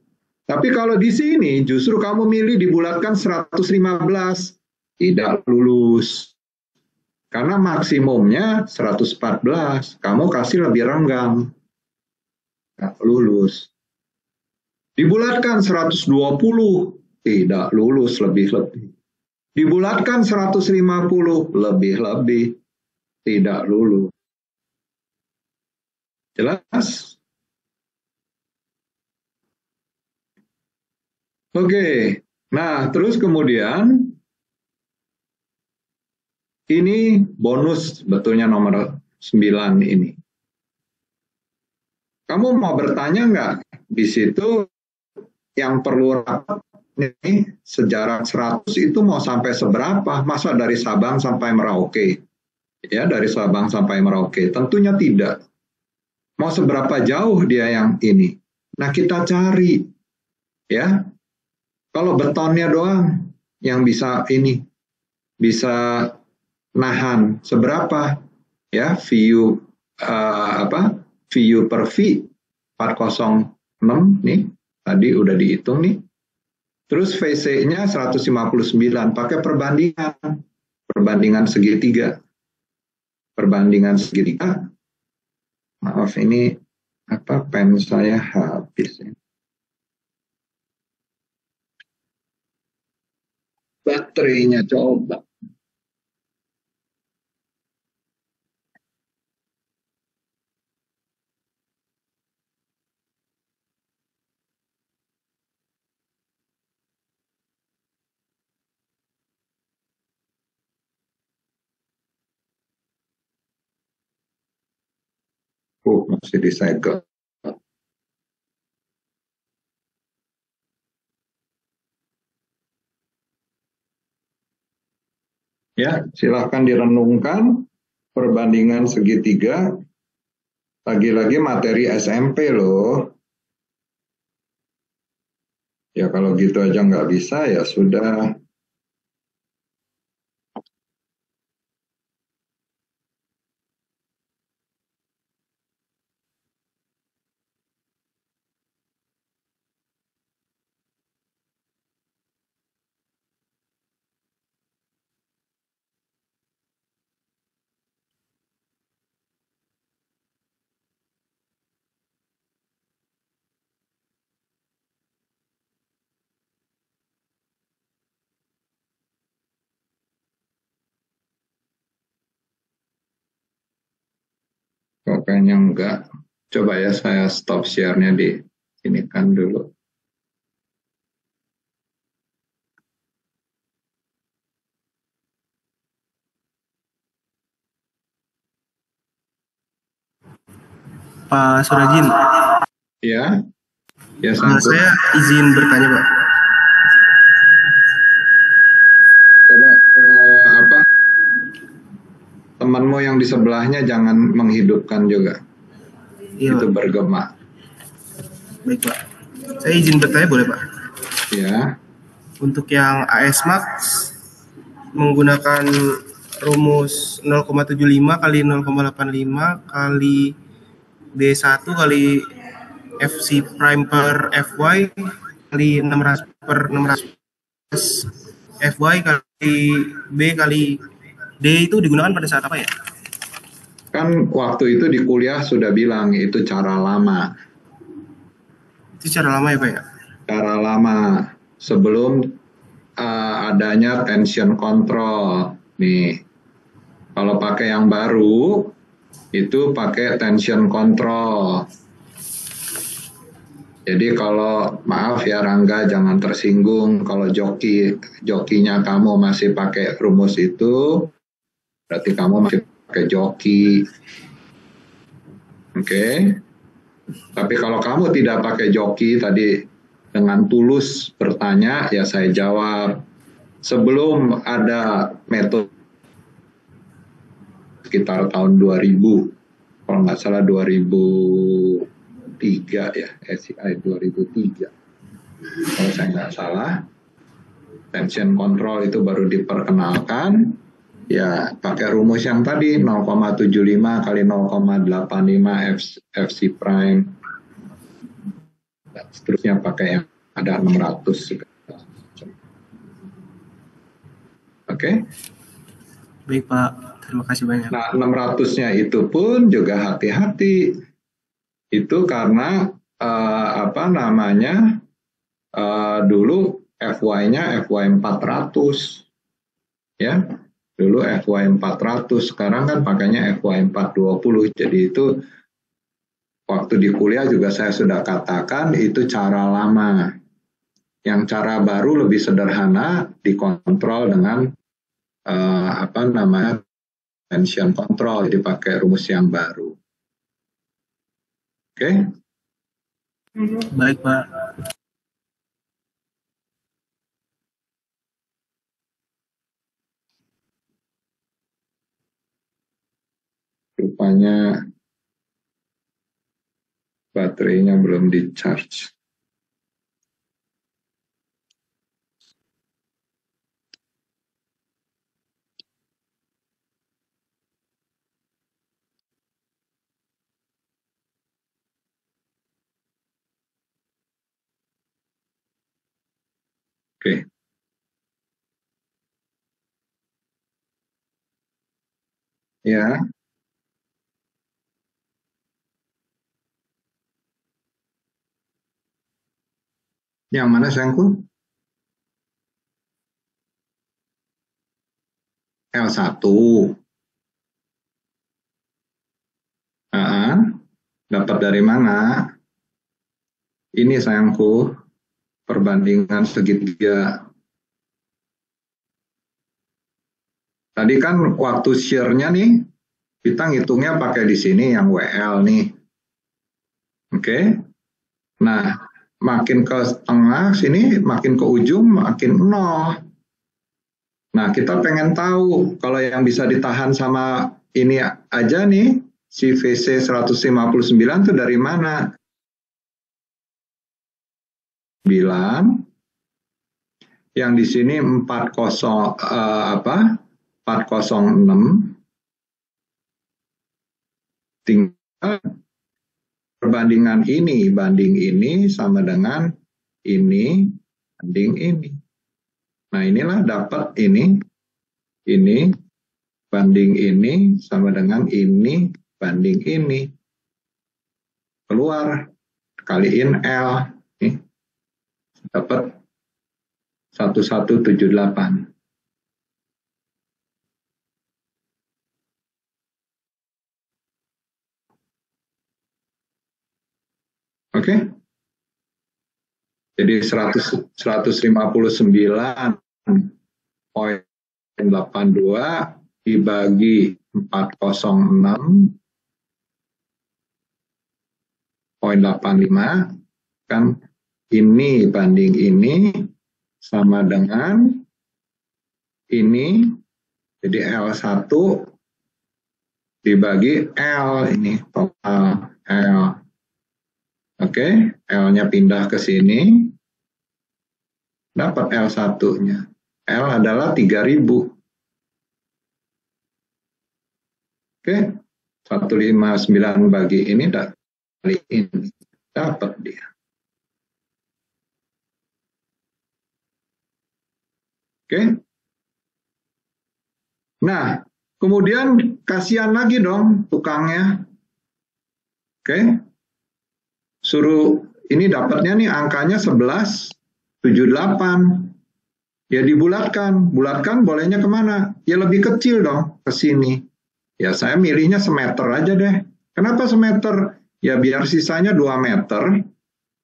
Tapi kalau di sini justru kamu milih dibulatkan 115, tidak lulus. Karena maksimumnya 114, kamu kasih lebih renggang. Tidak lulus. Dibulatkan 120, tidak lulus lebih-lebih. Dibulatkan 150, lebih-lebih. Tidak lulus. Jelas? Oke. Nah, terus kemudian ini bonus betulnya nomor 9 ini. Kamu mau bertanya nggak? Di situ yang perlu rapat nih, sejarak 100 itu mau sampai seberapa? Masa dari Sabang sampai Merauke? Ya, dari Sabang sampai Merauke. Tentunya tidak. Mau seberapa jauh dia yang ini? Nah, kita cari. Ya, kalau betonnya doang yang bisa ini, bisa nahan seberapa, ya, VU VU per V 406 nih tadi udah dihitung nih. Terus VC-nya 159 pakai perbandingan segitiga. Perbandingan segitiga. Maaf ini pen saya habis ya. Baterainya coba. Masih disegel. Ya, silahkan direnungkan perbandingan segitiga. Lagi-lagi materi SMP loh. Ya kalau gitu aja nggak bisa ya sudah. Kok kayaknya enggak. Coba ya saya stop share-nya di sini kan dulu. Pak Surajin. Ya, ya sangkut. Saya izin bertanya, Pak. Coba apa? Temanmu yang di sebelahnya jangan menghidupkan juga. Iya, Itu Pak. bergema. Baik, Pak. Saya izin bertanya boleh, Pak? Ya. Untuk yang AS Max menggunakan rumus 0,75 kali 0,85 kali B1 kali FC prime per FY kali 600 per 600 FY kali B kali D itu digunakan pada saat apa ya? Kan waktu itu di kuliah sudah bilang itu cara lama. Itu cara lama ya, Pak ya? Cara lama sebelum adanya tension control. Nih, kalau pakai yang baru itu pakai tension control. Jadi kalau maaf ya Rangga jangan tersinggung kalau jokinya kamu masih pakai rumus itu, berarti kamu masih pakai joki. Oke. Tapi kalau kamu tidak pakai joki tadi dengan tulus bertanya, ya saya jawab. Sebelum ada metode sekitar tahun 2000, kalau nggak salah 2003 ya, SCI 2003. Kalau saya nggak salah, tension control itu baru diperkenalkan, ya pakai rumus yang tadi 0,75 kali 0,85 FC prime, dan seterusnya pakai yang ada 600. Oke? Baik, Pak. Terima kasih banyak. Nah, 600-nya itu pun juga hati-hati. Itu karena dulu FY-nya FY 400. Ya. Dulu FY 400, sekarang kan pakainya FY 420. Jadi itu waktu di kuliah juga saya sudah katakan itu cara lama. Yang cara baru lebih sederhana dikontrol dengan tension control, jadi pakai rumus yang baru. Oke? Baik, Pak. Rupanya baterainya belum di-charge. Oke. Ya. Yang mana sayangku? L1. Dapat dari mana? Ini sayangku, perbandingan segitiga. Tadi kan waktu shear-nya nih, kita ngitungnya pakai di sini yang WL nih. Oke. Nah, makin ke tengah sini, makin ke ujung, makin nol. Nah, kita pengen tahu kalau yang bisa ditahan sama ini aja nih, si VC 159 itu dari mana? 9, yang di sini 406, tinggal perbandingan ini banding ini sama dengan ini banding ini. Nah, inilah dapat ini banding ini sama dengan ini banding ini. Keluar, kaliin L, nih, dapat 1178. Oke? Jadi 159,82 dibagi 406 0,85, kan ini banding ini sama dengan ini, jadi L1 dibagi L, ini total L. Oke, L-nya pindah ke sini, dapat L1-nya. L adalah 3.000. Oke, 159 bagi ini, kali ini, dapat dia. Oke. Nah, kemudian kasihan lagi dong tukangnya. Oke. Suruh, ini dapatnya nih angkanya 11,78. Ya dibulatkan. Bulatkan bolehnya kemana? Ya lebih kecil dong, ke sini. Ya saya milihnya semeter aja deh. Kenapa semeter? Ya biar sisanya 2 meter.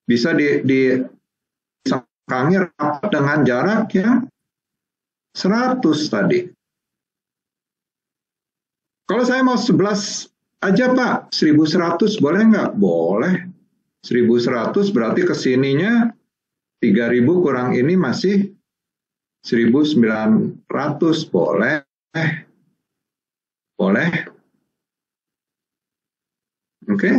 Bisa disangkangi rapat dengan jarak ya 100 tadi. Kalau saya mau 11 aja Pak, 1100 boleh nggak? Boleh. 1100 berarti kesininya 3.000 kurang ini masih 1.900. Boleh. Boleh. Oke.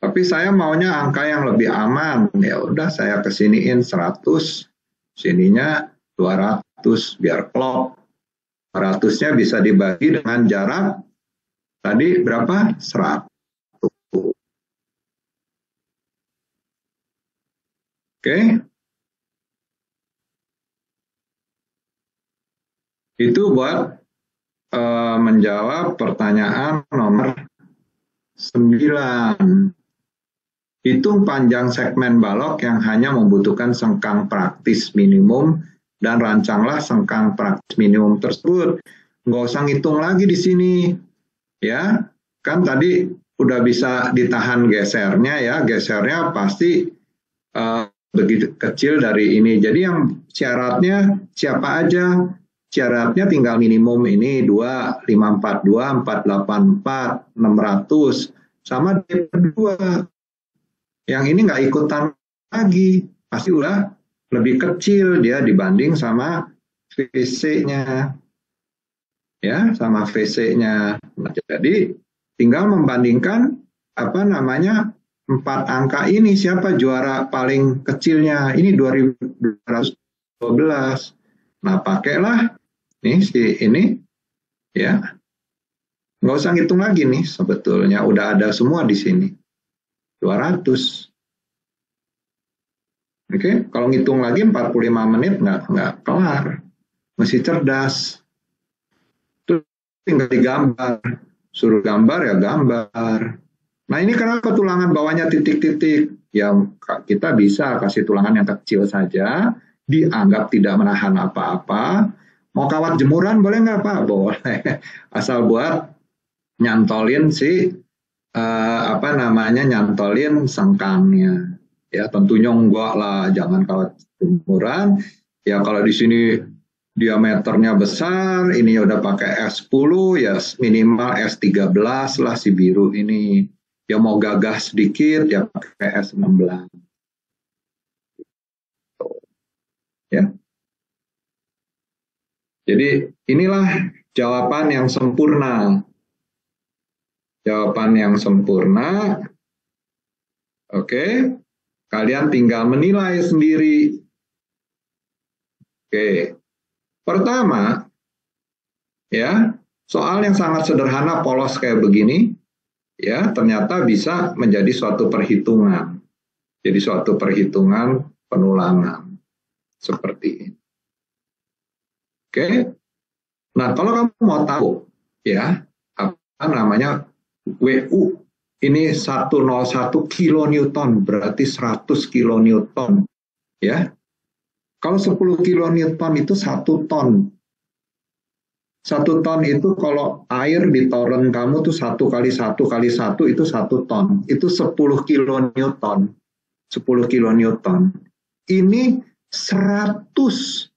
Tapi saya maunya angka yang lebih aman. Ya udah saya kesiniin 100. Sininya 200 biar klop. 100-nya bisa dibagi dengan jarak tadi berapa? 100. Oke. Itu buat menjawab pertanyaan nomor 9. Hitung panjang segmen balok yang hanya membutuhkan sengkang praktis minimum dan rancanglah sengkang praktis minimum tersebut. Nggak usah ngitung lagi di sini. Ya, kan tadi udah bisa ditahan gesernya ya. Gesernya pasti begitu kecil dari ini. Jadi yang syaratnya siapa aja? Syaratnya tinggal minimum ini 2, 542, 484, 600. Sama D2. Yang ini nggak ikutan lagi. Pasti udah lebih kecil dia dibanding sama VC-nya. Ya, sama VC-nya. Nah, jadi tinggal membandingkan 4 angka ini, siapa juara paling kecilnya. Ini 2.212. Nah, pakailah ini ya. Nggak usah ngitung lagi nih sebetulnya, udah ada semua di sini. 200. Oke, kalau ngitung lagi 45 menit nggak kelar. Masih cerdas. Terus tinggal digambar. Suruh gambar ya gambar. Nah ini kenapa tulangan bawahnya titik-titik? Ya kita bisa kasih tulangan yang kecil saja, dianggap tidak menahan apa-apa. Mau kawat jemuran boleh nggak Pak? Boleh. Asal buat nyantolin nyantolin sengkangnya. Ya tentunya enggak lah, jangan kawat jemuran. Ya kalau di sini diameternya besar, ini udah pakai S10, ya minimal S13 lah si biru ini. Ya mau gagah sedikit, ya pakai S16. Ya. Jadi inilah jawaban yang sempurna. Jawaban yang sempurna. Oke. Kalian tinggal menilai sendiri. Oke. Pertama, ya, soal yang sangat sederhana polos kayak begini, ya, ternyata bisa menjadi suatu perhitungan. Jadi suatu perhitungan penulangan. Seperti ini. Oke. Nah, kalau kamu mau tahu, ya, apa namanya WU, ini 101 kilonewton, berarti 100 kilonewton, ya. Kalau 10 kilonewton itu 1 ton. 1 ton itu kalau air di toren kamu tuh 1 kali 1 kali 1 itu 1 ton. Itu 10 kilonewton. 10 kilonewton. Ini 101.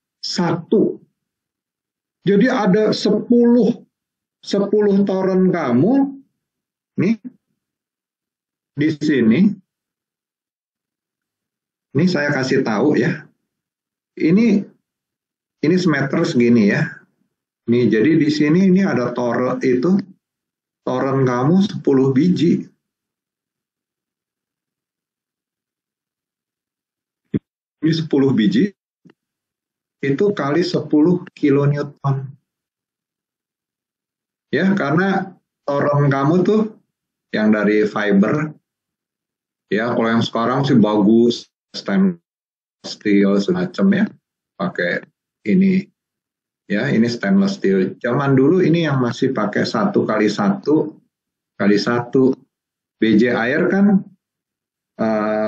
Jadi ada 10 toren kamu, nih, di sini, ini saya kasih tahu ya. Ini semeter segini ya. Nih, jadi di sini ini ada toren itu, toren kamu 10 biji. Ini 10 biji, itu kali 10 kilonewton. Ya, karena toren kamu tuh yang dari fiber, ya kalau yang sekarang sih bagus, stainless steel semacam ya, pakai ini, ya ini stainless steel. Zaman dulu ini yang masih pakai 1 kali 1. BJ air kan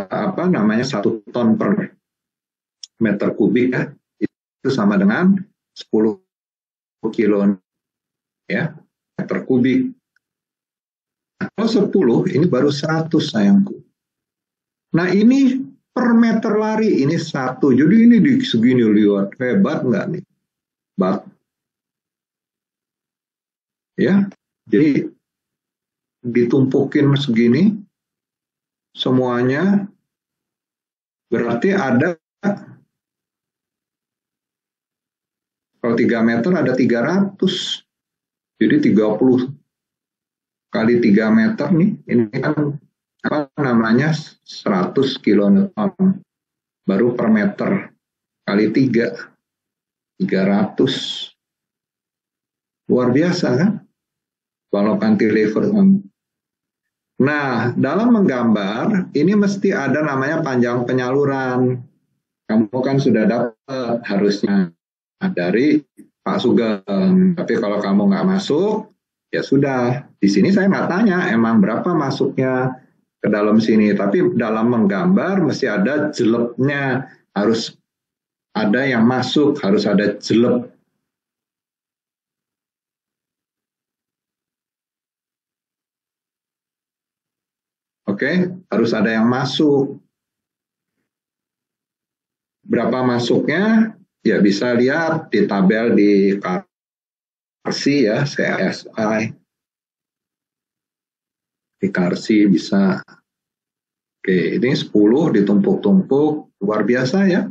apa namanya 1 ton per meter kubik ya, itu sama dengan 10 kilo ya meter kubik. Nah, kalau 10 ini baru 100 sayangku. Nah ini per meter lari ini 1. Jadi ini di segini lihat hebat nggak nih? Bat. Ya, jadi ditumpukin segini semuanya berarti ada, kalau 3 meter ada 300. Jadi 30 kali 3 meter nih, ini kan apa namanya 100 kilonewton baru per meter kali 3, 300. Luar biasa kan? Kalau cantilever. Nah, dalam menggambar ini mesti ada namanya panjang penyaluran. Kamu kan sudah dapat harusnya dari Pak Sugeng. Tapi kalau kamu nggak masuk, ya sudah. Di sini saya nggak tanya emang berapa masuknya ke dalam sini. Tapi dalam menggambar mesti ada jelepnya. Harus ada yang masuk, harus ada jelep. Oke, harus ada yang masuk. Berapa masuknya? Ya bisa lihat di tabel di Karsi ya, CSI. Di Karsi bisa. Oke, ini 10 ditumpuk-tumpuk. Luar biasa ya.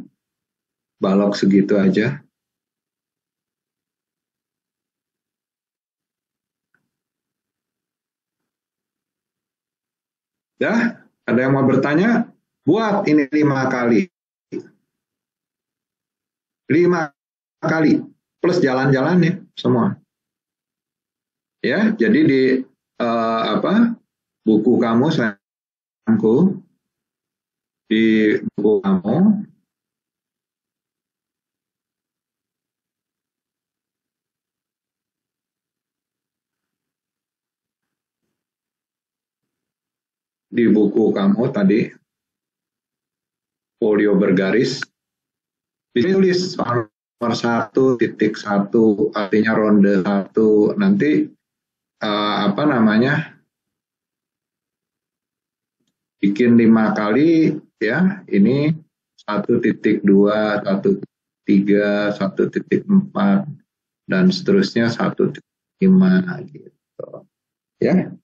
Balok segitu aja. Ya, ada yang mau bertanya? Buat ini 5 kali. 5 kali. Plus jalan-jalan ya, semua. Ya, jadi di buku kamu, sayangku, di buku kamu, tadi, folio bergaris, ditulis nomor 1.1, artinya ronde 1, nanti bikin 5 kali ya, ini 1.2, 1.3, 1.4 dan seterusnya 1.5 gitu ya.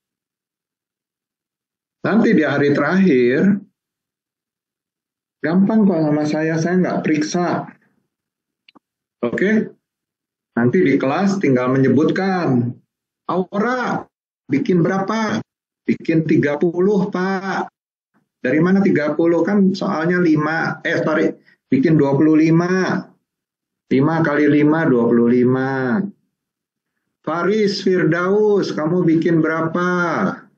Nanti di hari terakhir gampang kok sama saya nggak periksa. Oke, nanti di kelas tinggal menyebutkan, Aura bikin berapa? Bikin 30 Pak. Dari mana 30? Kan soalnya 5, bikin 25. 5 kali 5, 25. Faris Firdaus, kamu bikin berapa?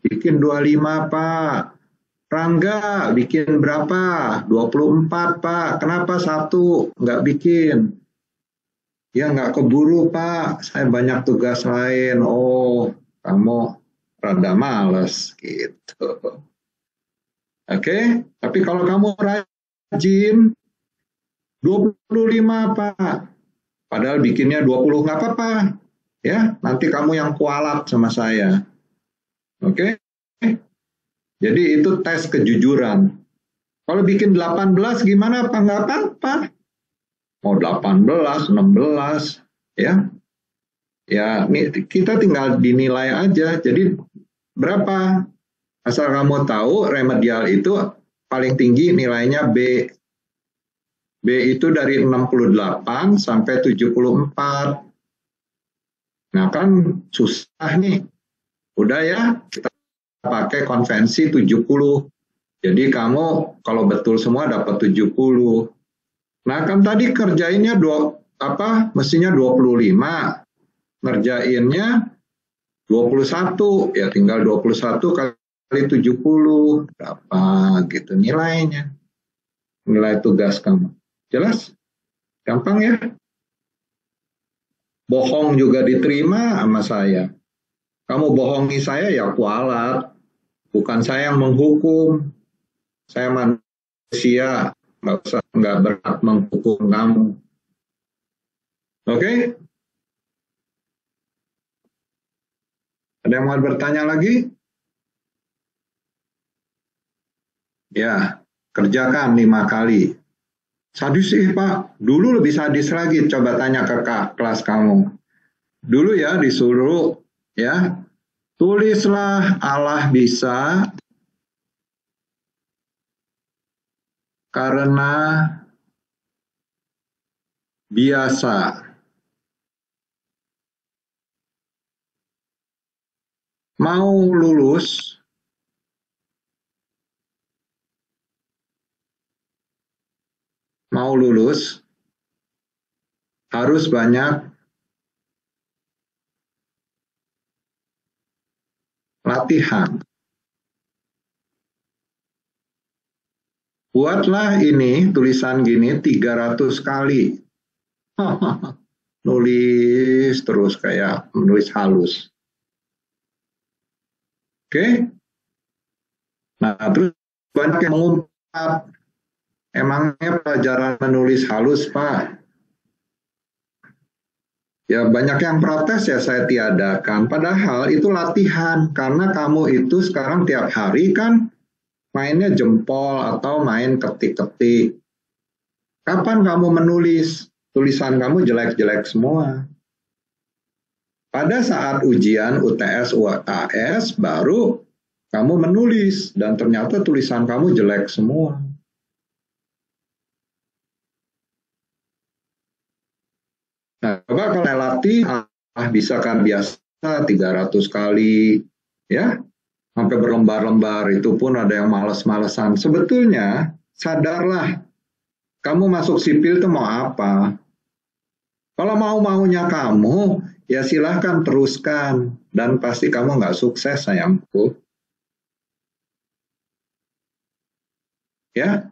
Bikin 25 Pak. Rangga bikin berapa? 24 Pak. Kenapa 1 nggak bikin? Ya nggak keburu Pak, saya banyak tugas lain. Oh, kamu rada males gitu. Oke, tapi kalau kamu rajin, 25 Pak. Padahal bikinnya 20 nggak apa-apa. Ya, nanti kamu yang kualat sama saya. Oke? Jadi itu tes kejujuran. Kalau bikin 18 gimana Pak? Nggak apa-apa. Mau 18, 16, ya. Ya, kita tinggal dinilai aja. Jadi berapa? Asal kamu tahu remedial itu paling tinggi nilainya B. B itu dari 68 sampai 74. Nah kan susah nih. Udah ya, kita pakai konvensi 70. Jadi kamu kalau betul semua dapat 70. Nah kan tadi kerjainnya mestinya 25. Ngerjainnya 21. Ya tinggal 21 kali 70. Berapa gitu nilainya. Nilai tugas kamu. Jelas? Gampang ya? Bohong juga diterima sama saya. Kamu bohongi saya ya kualat. Bukan saya yang menghukum. Saya manusia. Nggak berhak menghukum kamu. Oke? Ada yang mau bertanya lagi? Ya, kerjakan 5 kali. Sadis sih Pak, dulu lebih sadis lagi, coba tanya ke kelas kamu. Dulu ya disuruh, ya, tulislah Allah bisa karena biasa. Mau lulus, harus banyak latihan. Buatlah ini tulisan gini 300 kali. Nulis terus kayak menulis halus. Oke? Nah, terus banyak yang mengungkap. Emangnya pelajaran menulis halus, Pak? Ya banyak yang protes ya saya tiadakan. Padahal itu latihan. Karena kamu itu sekarang tiap hari kan mainnya jempol atau main ketik-ketik. Kapan kamu menulis? Tulisan kamu jelek-jelek semua. Pada saat ujian UTS, UAS baru kamu menulis. Dan ternyata tulisan kamu jelek semua. Nah, coba kalau latih, bisa kan biasa 300 kali, ya, sampai berlembar-lembar, itu pun ada yang males-malesan. Sebetulnya, sadarlah, kamu masuk sipil itu mau apa? Kalau mau-maunya kamu, ya silahkan teruskan, dan pasti kamu nggak sukses, sayangku. Ya,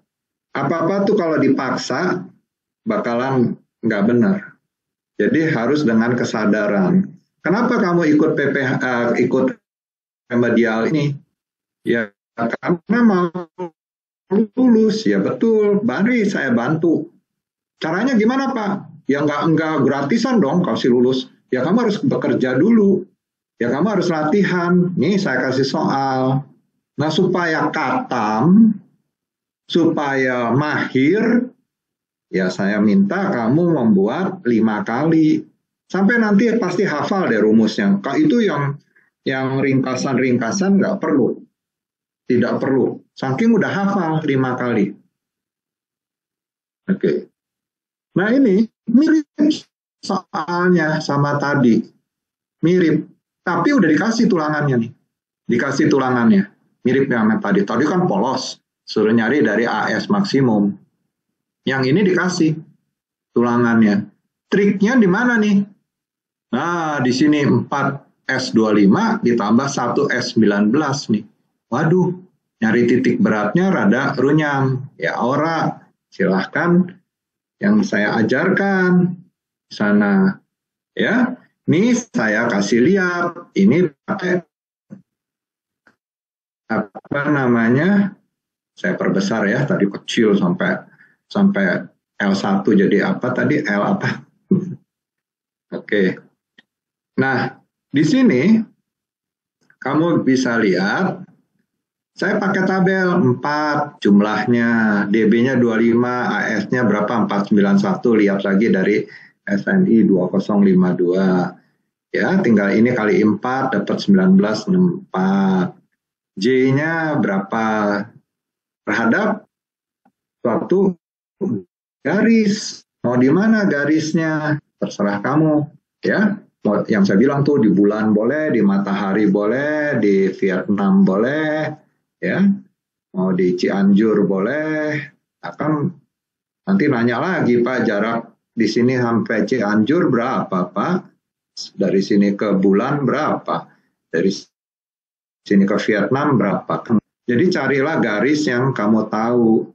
apa-apa tuh kalau dipaksa, bakalan nggak benar. Jadi harus dengan kesadaran. Kenapa kamu ikut ikut remedial ini? Ya karena mau lulus, ya betul. Mari saya bantu. Caranya gimana Pak? Ya nggak gratisan dong kasih lulus. Ya kamu harus bekerja dulu. Ya kamu harus latihan. Nih saya kasih soal. Nah supaya katam, supaya mahir, ya saya minta kamu membuat 5 kali. Sampai nanti pasti hafal deh rumusnya. Itu yang ringkasan-ringkasan nggak perlu. Tidak perlu. Saking udah hafal 5 kali. Oke. Nah ini mirip soalnya sama tadi. Mirip. Tapi udah dikasih tulangannya nih. Dikasih tulangannya. Mirip yang tadi. Tadi kan polos. Suruh nyari dari AS maksimum. Yang ini dikasih tulangannya. Triknya di mana nih? Nah, di sini 4S25 ditambah 1S19 nih. Waduh, nyari titik beratnya rada runyam. Ya ora, silahkan yang saya ajarkan di sana. Ya, ini saya kasih lihat. Ini pakai apa namanya? Saya perbesar ya, tadi kecil sampai L1 jadi apa tadi? L apa? Oke. Nah, di sini kamu bisa lihat saya pakai tabel 4 jumlahnya, DB-nya 25, AS-nya berapa? 491. Lihat lagi dari SNI 2052. Ya, tinggal ini kali 4 dapat 1964. J-nya berapa terhadap suatu garis. Mau di mana garisnya? Terserah kamu, ya. Yang saya bilang tuh di bulan boleh, di matahari boleh, di Vietnam boleh, ya. Mau di Cianjur boleh. Akan nanti nanya lagi, Pak, jarak di sini sampai Cianjur berapa, Pak? Dari sini ke bulan berapa? Dari sini ke Vietnam berapa? Jadi carilah garis yang kamu tahu,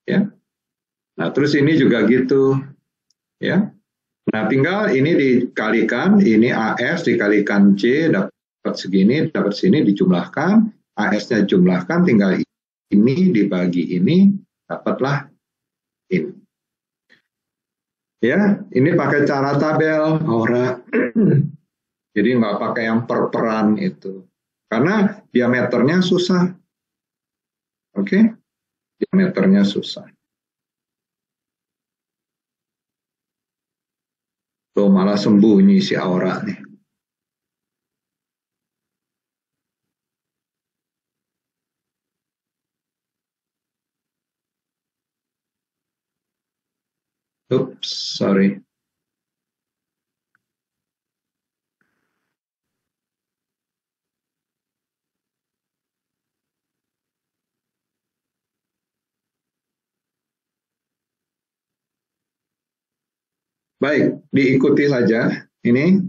ya. Nah, terus ini juga gitu, ya. Nah, tinggal ini dikalikan, ini AS dikalikan C, dapat segini, dapat sini, dijumlahkan, AS-nya jumlahkan, tinggal ini dibagi ini, dapatlah ini. Ya, ini pakai cara tabel, Aura. Jadi nggak pakai yang per-peran itu. Karena diameternya susah. Oke? Diameternya susah. Tuh malah sembunyi si Aura nih. Oops, sorry. Baik, diikuti saja. Ini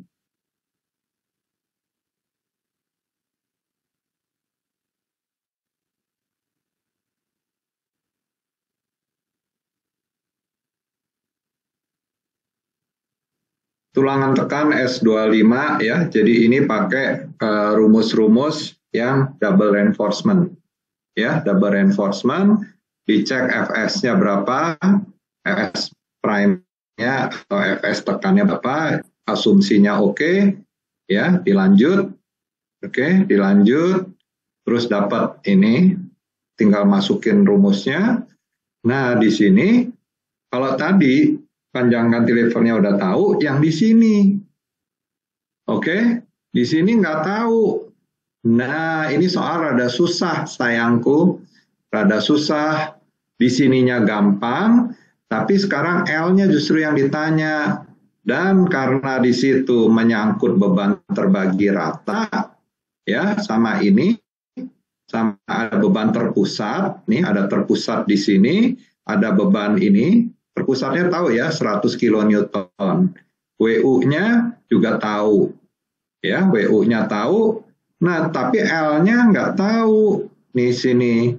tulangan tekan S25 ya. Jadi ini pakai rumus-rumus yang double reinforcement. Ya, double reinforcement, dicek Fs-nya berapa, Fs prime-nya atau Fs tekannya berapa, asumsinya oke, ya, dilanjut. Oke, dilanjut, terus dapat ini, tinggal masukin rumusnya. Nah, di sini kalau tadi panjang cantilevernya udah tahu, yang di sini. Oke, di sini nggak tahu. Nah, ini soal rada susah, sayangku. Rada susah. Di sininya gampang, tapi sekarang L-nya justru yang ditanya. Dan karena di situ menyangkut beban terbagi rata, ya, sama ini, sama ada beban terpusat, nih ada terpusat di sini, ada beban ini, terpusatnya tahu ya 100 kilonewton. WU-nya juga tahu, ya WU-nya tahu. Nah, tapi L-nya nggak tahu nih sini.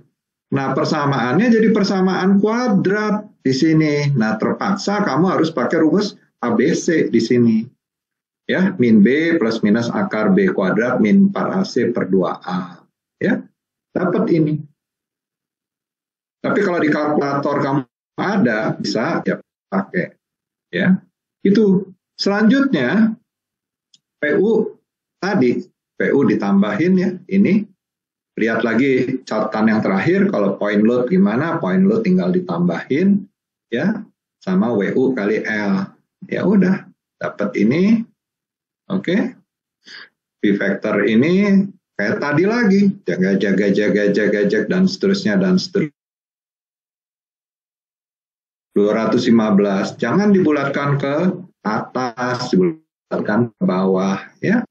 Nah, persamaannya jadi persamaan kuadrat di sini. Nah, terpaksa kamu harus pakai rumus ABC di sini. Ya, min B plus minus akar B kuadrat min 4AC per 2A. Ya, dapat ini. Tapi kalau di kalkulator kamu ada, bisa ya pakai. Ya, itu. Selanjutnya, PU tadi, PU ditambahin ya, ini. Lihat lagi catatan yang terakhir, kalau point load gimana, point load tinggal ditambahin, ya, sama WU kali L. Ya udah, dapat ini, oke. V vector ini kayak tadi lagi, jaga, dan seterusnya, dan seterusnya. 215, jangan dibulatkan ke atas, dibulatkan ke bawah, ya,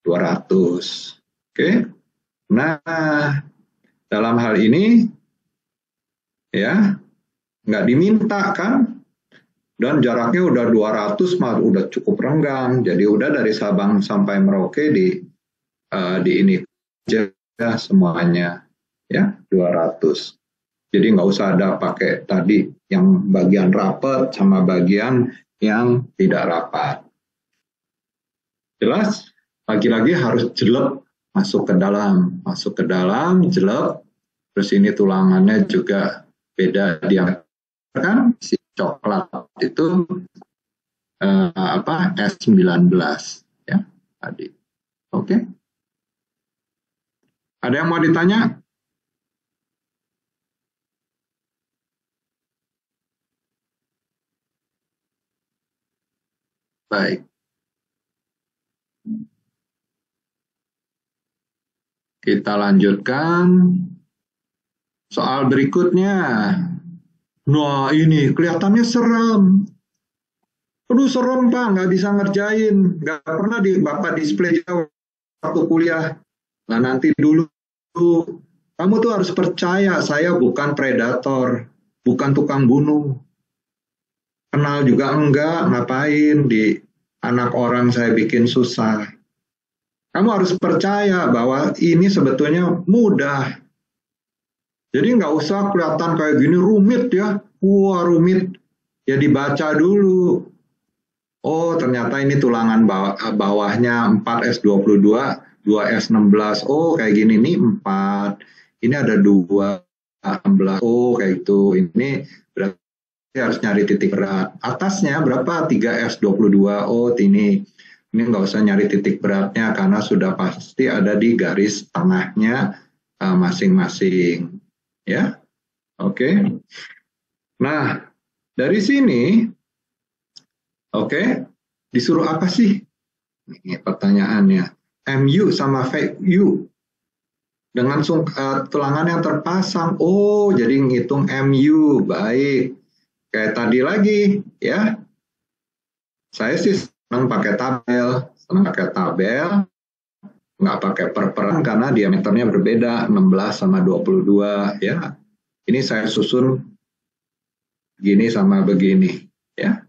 200. Oke. Nah, dalam hal ini, ya, nggak diminta kan, dan jaraknya udah 200, mah udah cukup renggang, jadi udah dari Sabang sampai Merauke di ini aja semuanya, ya, 200. Jadi nggak usah ada pakai tadi yang bagian rapat sama bagian yang tidak rapat. Jelas? Lagi-lagi harus jelek masuk ke dalam, jelek. Terus ini tulangannya juga beda diameter kan? Si coklat itu S19 ya tadi. Oke. Ada yang mau ditanya? Baik. Kita lanjutkan soal berikutnya. Nah, ini kelihatannya serem. Aduh, serem Pak, nggak bisa ngerjain. Nggak pernah Bapak display jawab waktu kuliah. Nah, nanti dulu. Kamu tuh harus percaya, saya bukan predator, bukan tukang bunuh. Kenal juga enggak, ngapain di anak orang saya bikin susah. Kamu harus percaya bahwa ini sebetulnya mudah. Jadi nggak usah kelihatan kayak gini rumit ya. Wah rumit. Ya dibaca dulu. Oh ternyata ini tulangan bawahnya 4S22, 2S16. Oh kayak gini nih 4. Ini ada 2, 16. Oh kayak gitu. Ini berarti harus nyari titik berat. Atasnya berapa? 3S22. Oh ini nggak usah nyari titik beratnya karena sudah pasti ada di garis tengahnya masing-masing. Ya, oke. Nah, dari sini, oke, disuruh apa sih? Ini pertanyaannya. MU sama VU dengan tulangan yang terpasang. Oh, jadi ngitung MU. Baik. Kayak tadi lagi, ya. Saya sih senang pakai tabel. Nggak pakai perperan karena diameternya berbeda, 16 sama 22. Ya. Ini saya susun begini sama begini. Ya.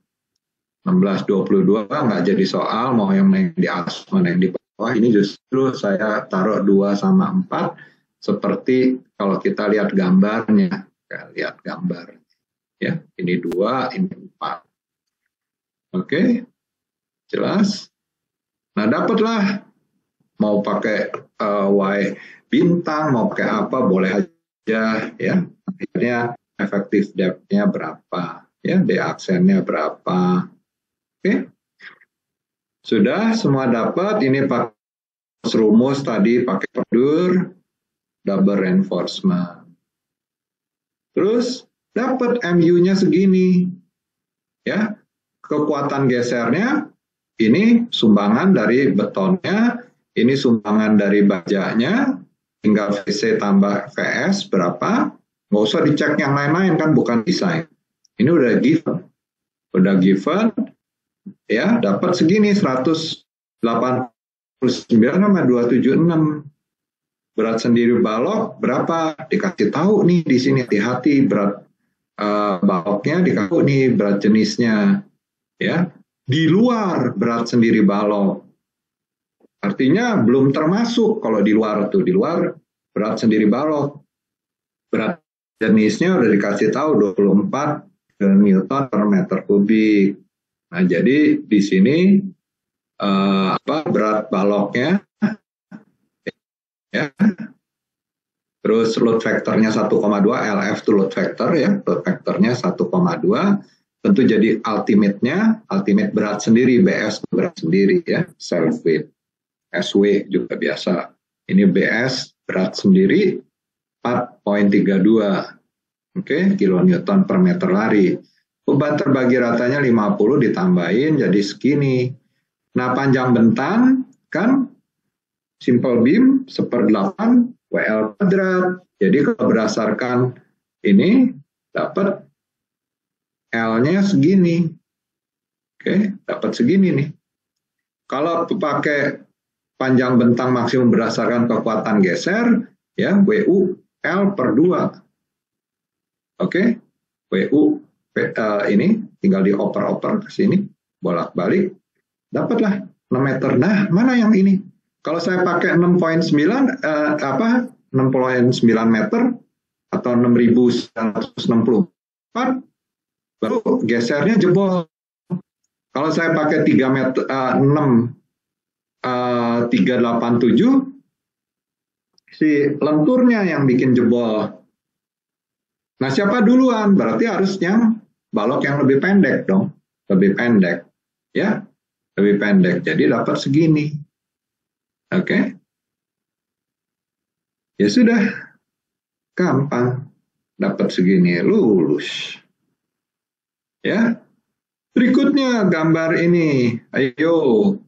16, 22 nggak jadi soal, mau yang di atas, mana yang di bawah. Ini justru saya taruh 2 sama 4, seperti kalau kita lihat gambarnya. Lihat gambar. Ya, ini 2, ini 4. Oke, jelas? Nah, dapatlah. Mau pakai Y bintang, mau pakai apa, boleh aja. Ya. Akhirnya efektif depth-nya berapa. Ya, D aksennya berapa. Oke. Sudah semua dapat. Ini pakai rumus tadi, pakai prosedur, double reinforcement. Terus dapat MU-nya segini. Ya. Kekuatan gesernya, ini sumbangan dari betonnya, ini sumbangan dari bajanya, tinggal VC tambah VS berapa, nggak usah dicek yang lain-lain kan bukan desain. Ini udah given, ya dapat segini 189 sama 276. Berat sendiri balok berapa? Dikasih tahu nih di sini, hati-hati berat baloknya dikasih nih berat jenisnya, ya di luar berat sendiri balok. Artinya belum termasuk kalau di luar berat sendiri balok. Berat jenisnya udah dikasih tahu 24 Newton per meter kubik. Nah, jadi di sini berat baloknya ya. Terus load factornya 1,2, LF itu load factor ya. Load factornya 1,2. Tentu jadi ultimate berat sendiri, BS berat sendiri ya, self weight. SW juga biasa. Ini BS berat sendiri 4,32. Oke, kilonewton per meter lari. Beban terbagi ratanya 50 ditambahin jadi segini. Nah, panjang bentang kan simple beam 1/8 WL kuadrat. Jadi kalau berdasarkan ini dapat L-nya segini. Oke, dapat segini nih. Kalau pakai panjang bentang maksimum berdasarkan kekuatan geser, ya WU L per 2. Oke, WU ini tinggal dioper-oper ke sini, bolak-balik, dapatlah 6 meter. Nah, mana yang ini? Kalau saya pakai 6,9 meter atau 6.964, baru gesernya jebol. Kalau saya pakai 3 meter 387, si lenturnya yang bikin jebol. Nah, siapa duluan? Berarti harus yang balok yang lebih pendek dong. Lebih pendek. Ya, lebih pendek. Jadi dapat segini. Oke. Ya sudah. Gampang. Dapat segini. Lulus. Ya. Berikutnya gambar ini. Ayo.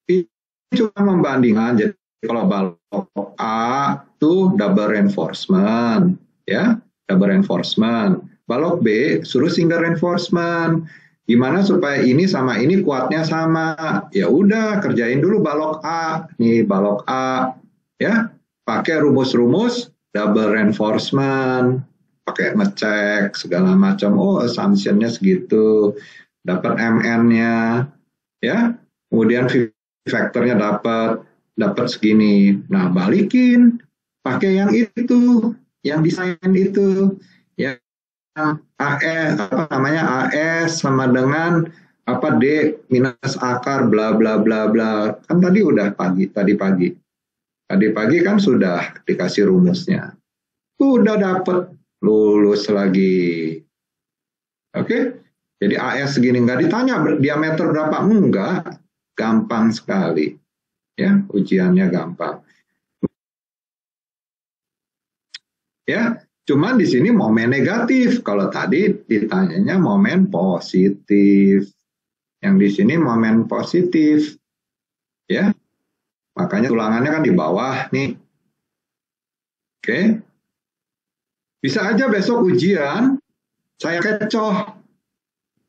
Ini cuma membandingkan. Jadi kalau balok A itu double reinforcement, ya, double reinforcement. Balok B suruh single reinforcement. Gimana supaya ini sama ini kuatnya sama? Ya udah, kerjain dulu balok A. Nih balok A, ya, pakai rumus-rumus double reinforcement, pakai ngecek segala macam. Oh, assumption-nya segitu, dapat MN-nya, ya, kemudian faktornya dapat segini. Nah, balikin, pakai yang itu, yang desain itu, ya, AS apa namanya, AS sama dengan apa D minus akar bla bla bla bla. Kan tadi udah tadi pagi kan sudah dikasih rumusnya. Udah dapet, lulus lagi. Oke. Jadi AS segini, nggak ditanya diameter berapa, enggak, gampang sekali. Ya, ujiannya gampang. Ya, cuman di sini momen negatif. Kalau tadi ditanyanya momen positif. Yang di sini momen positif. Ya. Makanya tulangannya kan di bawah nih. Oke. Bisa aja besok ujian saya kecoh.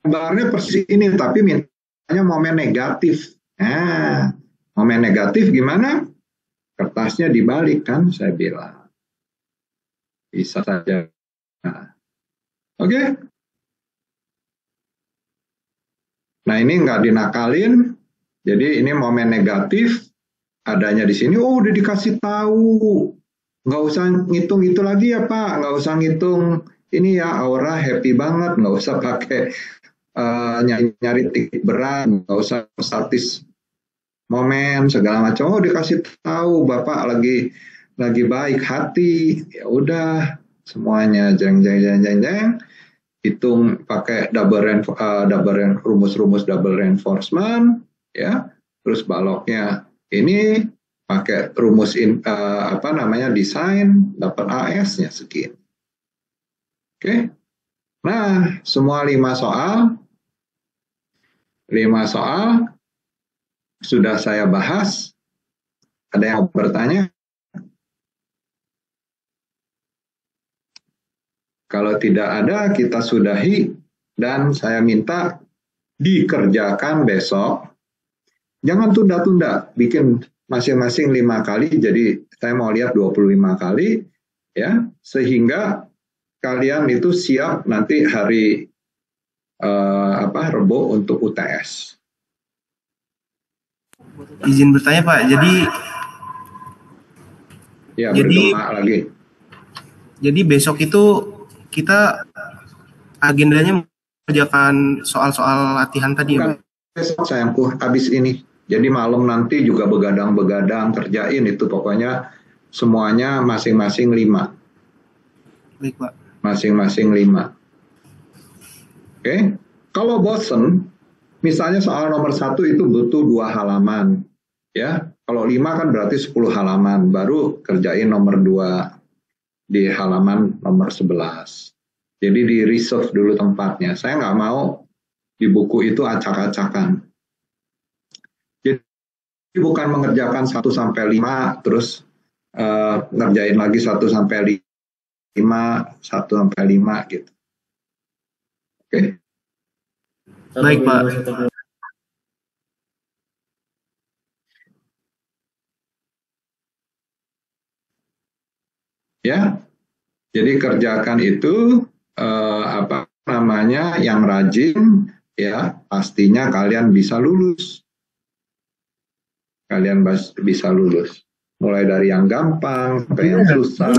Gambarnya persis ini tapi mintanya momen negatif. Nah, momen negatif gimana? Kertasnya dibalik kan saya bilang. Bisa saja. Nah, oke. Nah, ini nggak dinakalin. Jadi ini momen negatif adanya di sini. Oh, udah dikasih tahu. Nggak usah ngitung itu lagi ya Pak. Nggak usah ngitung ini ya, aura happy banget. Nggak usah pakai nyari titik berat. Nggak usah statis momen segala macam. Oh, dikasih tahu Bapak lagi baik hati, ya udah semuanya jeng hitung pakai rumus-rumus double reinforcement, ya, terus baloknya ini pakai rumus desain, dapat AS-nya segini. Oke, nah semua 5 soal sudah saya bahas. Ada yang bertanya? Kalau tidak ada, kita sudahi dan saya minta dikerjakan besok. Jangan tunda-tunda, bikin masing-masing 5 kali, jadi saya mau lihat 25 kali, ya, sehingga kalian itu siap nanti hari Rebo untuk UTS. Izin bertanya Pak, bergema lagi. Jadi besok itu kita agendanya mengerjakan soal-soal latihan tadi ya, Pak? Besok sayangku, habis ini. Jadi malam nanti juga begadang-begadang kerjain itu, pokoknya semuanya masing-masing 5. Baik Pak. Masing-masing 5. Oke. Kalau bosen, misalnya soal nomor 1 itu butuh 2 halaman. Ya, kalau 5 kan berarti 10 halaman, baru kerjain nomor 2 di halaman nomor 11. Jadi di reserve dulu tempatnya. Saya nggak mau di buku itu acak-acakan. Jadi bukan mengerjakan 1-5, terus ngerjain lagi 1-5, 1-5 gitu. Oke. Baik Pak. Ya, jadi kerjakan itu yang rajin, ya, pastinya kalian bisa lulus. Kalian bisa lulus. Mulai dari yang gampang ke yang susah.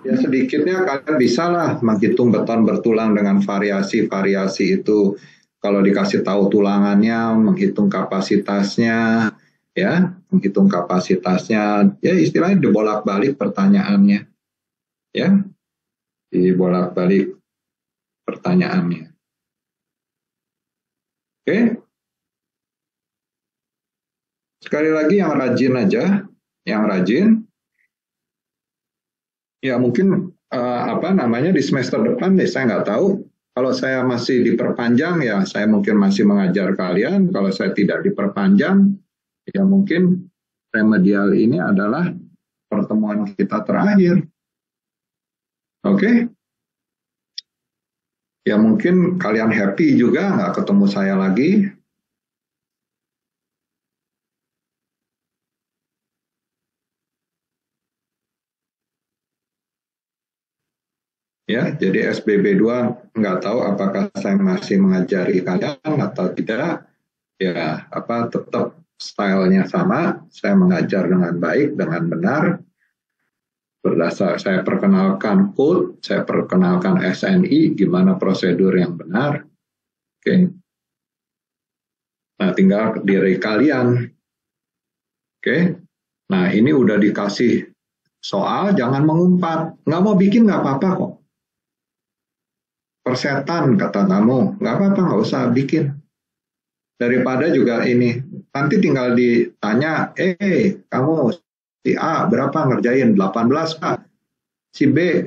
Ya sedikitnya kalian bisa lah menghitung beton bertulang dengan variasi-variasi itu. Kalau dikasih tahu tulangannya, menghitung kapasitasnya, ya, menghitung kapasitasnya, ya istilahnya dibolak-balik pertanyaannya, ya, dibolak-balik pertanyaannya. Oke, sekali lagi yang rajin aja, yang rajin, ya mungkin di semester depan deh, saya nggak tahu. Kalau saya masih diperpanjang, ya saya mungkin masih mengajar kalian. Kalau saya tidak diperpanjang, ya mungkin remedial ini adalah pertemuan kita terakhir. Oke? Ya mungkin kalian happy juga nggak ketemu saya lagi. Ya, jadi SBB 2 nggak tahu apakah saya masih mengajari kalian atau tidak. Ya, tetap stylenya sama. Saya mengajar dengan baik, dengan benar. Berdasar saya perkenalkan code, saya perkenalkan SNI, gimana prosedur yang benar. Oke. Nah, tinggal diri kalian. Oke. Nah, ini udah dikasih soal, jangan mengumpat. Nggak mau bikin nggak apa-apa kok. Persetan kata kamu, nggak apa-apa, nggak usah bikin. Daripada juga ini, nanti tinggal ditanya, kamu si A berapa ngerjain? 18 Pak. Si B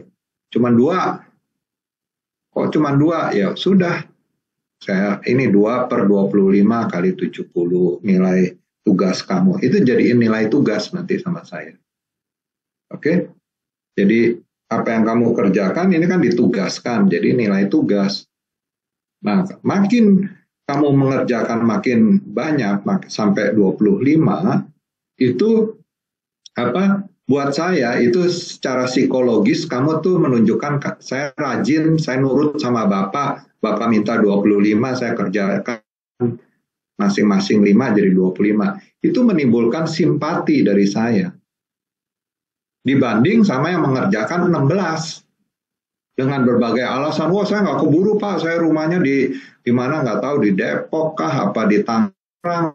cuma 2. Kok cuma 2? Ya sudah. Saya ini 2 per 25 kali 70 nilai tugas kamu. Itu jadiin nilai tugas nanti sama saya. Oke? Jadi apa yang kamu kerjakan ini kan ditugaskan, jadi nilai tugas. Nah, makin kamu mengerjakan makin banyak, sampai 25, itu buat saya itu secara psikologis kamu tuh menunjukkan saya rajin, saya nurut sama Bapak minta 25, saya kerjakan masing-masing 5 jadi 25. Itu menimbulkan simpati dari saya. Dibanding sama yang mengerjakan 16 dengan berbagai alasan, saya nggak keburu Pak, saya rumahnya di mana nggak tahu, di Depok kah, apa di Tangerang,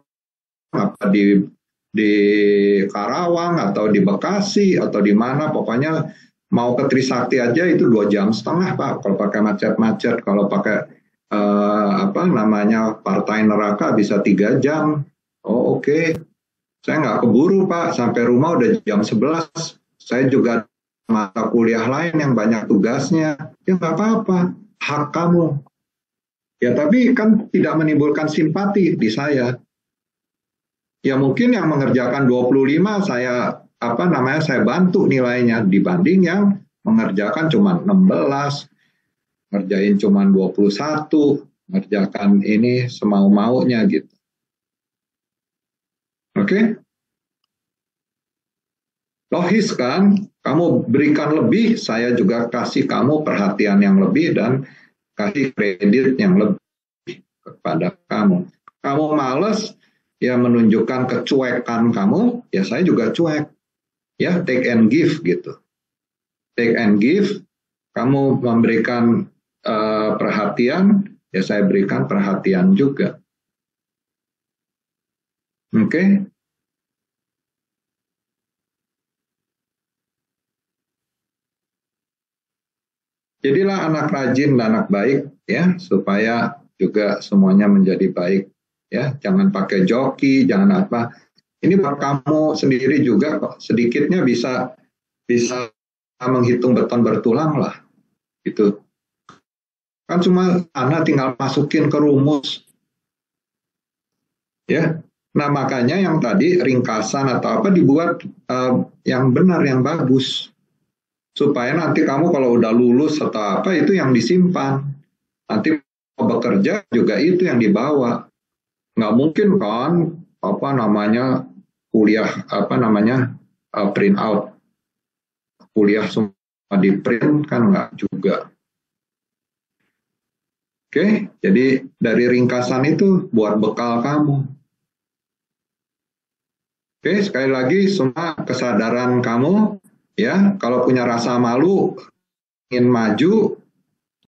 apa di Karawang atau di Bekasi atau di mana, pokoknya mau ke Trisakti aja itu 2,5 jam Pak, kalau pakai macet-macet, kalau pakai partai neraka bisa 3 jam. Oh oke. Saya nggak keburu Pak, sampai rumah udah jam 11. Saya juga mata kuliah lain yang banyak tugasnya. Ya nggak apa-apa, hak kamu. Ya tapi kan tidak menimbulkan simpati di saya. Ya mungkin yang mengerjakan 25 saya saya bantu nilainya dibanding yang mengerjakan cuma 16, ngerjain cuma 21, ngerjakan ini semau-maunya gitu. Oke? Logis kan? Kamu berikan lebih, saya juga kasih kamu perhatian yang lebih dan kasih kredit yang lebih kepada kamu. Kamu males, ya menunjukkan kecuekan kamu, ya saya juga cuek. Ya, take and give gitu. Take and give, kamu memberikan perhatian, ya saya berikan perhatian juga. Oke? Jadilah anak rajin dan anak baik ya, supaya juga semuanya menjadi baik ya. Jangan pakai joki, jangan apa. Ini buat kamu sendiri juga kok. Sedikitnya bisa menghitung beton bertulang lah. Gitu. Kan cuma anak tinggal masukin ke rumus. Ya. Nah, makanya yang tadi ringkasan atau apa dibuat yang benar, yang bagus. Supaya nanti kamu kalau udah lulus atau apa itu yang disimpan. Nanti mau bekerja juga itu yang dibawa. Nggak mungkin kan kuliah print out. Kuliah semua di print kan nggak juga. Oke, jadi dari ringkasan itu buat bekal kamu. Oke, sekali lagi semua kesadaran kamu. Ya, kalau punya rasa malu, ingin maju,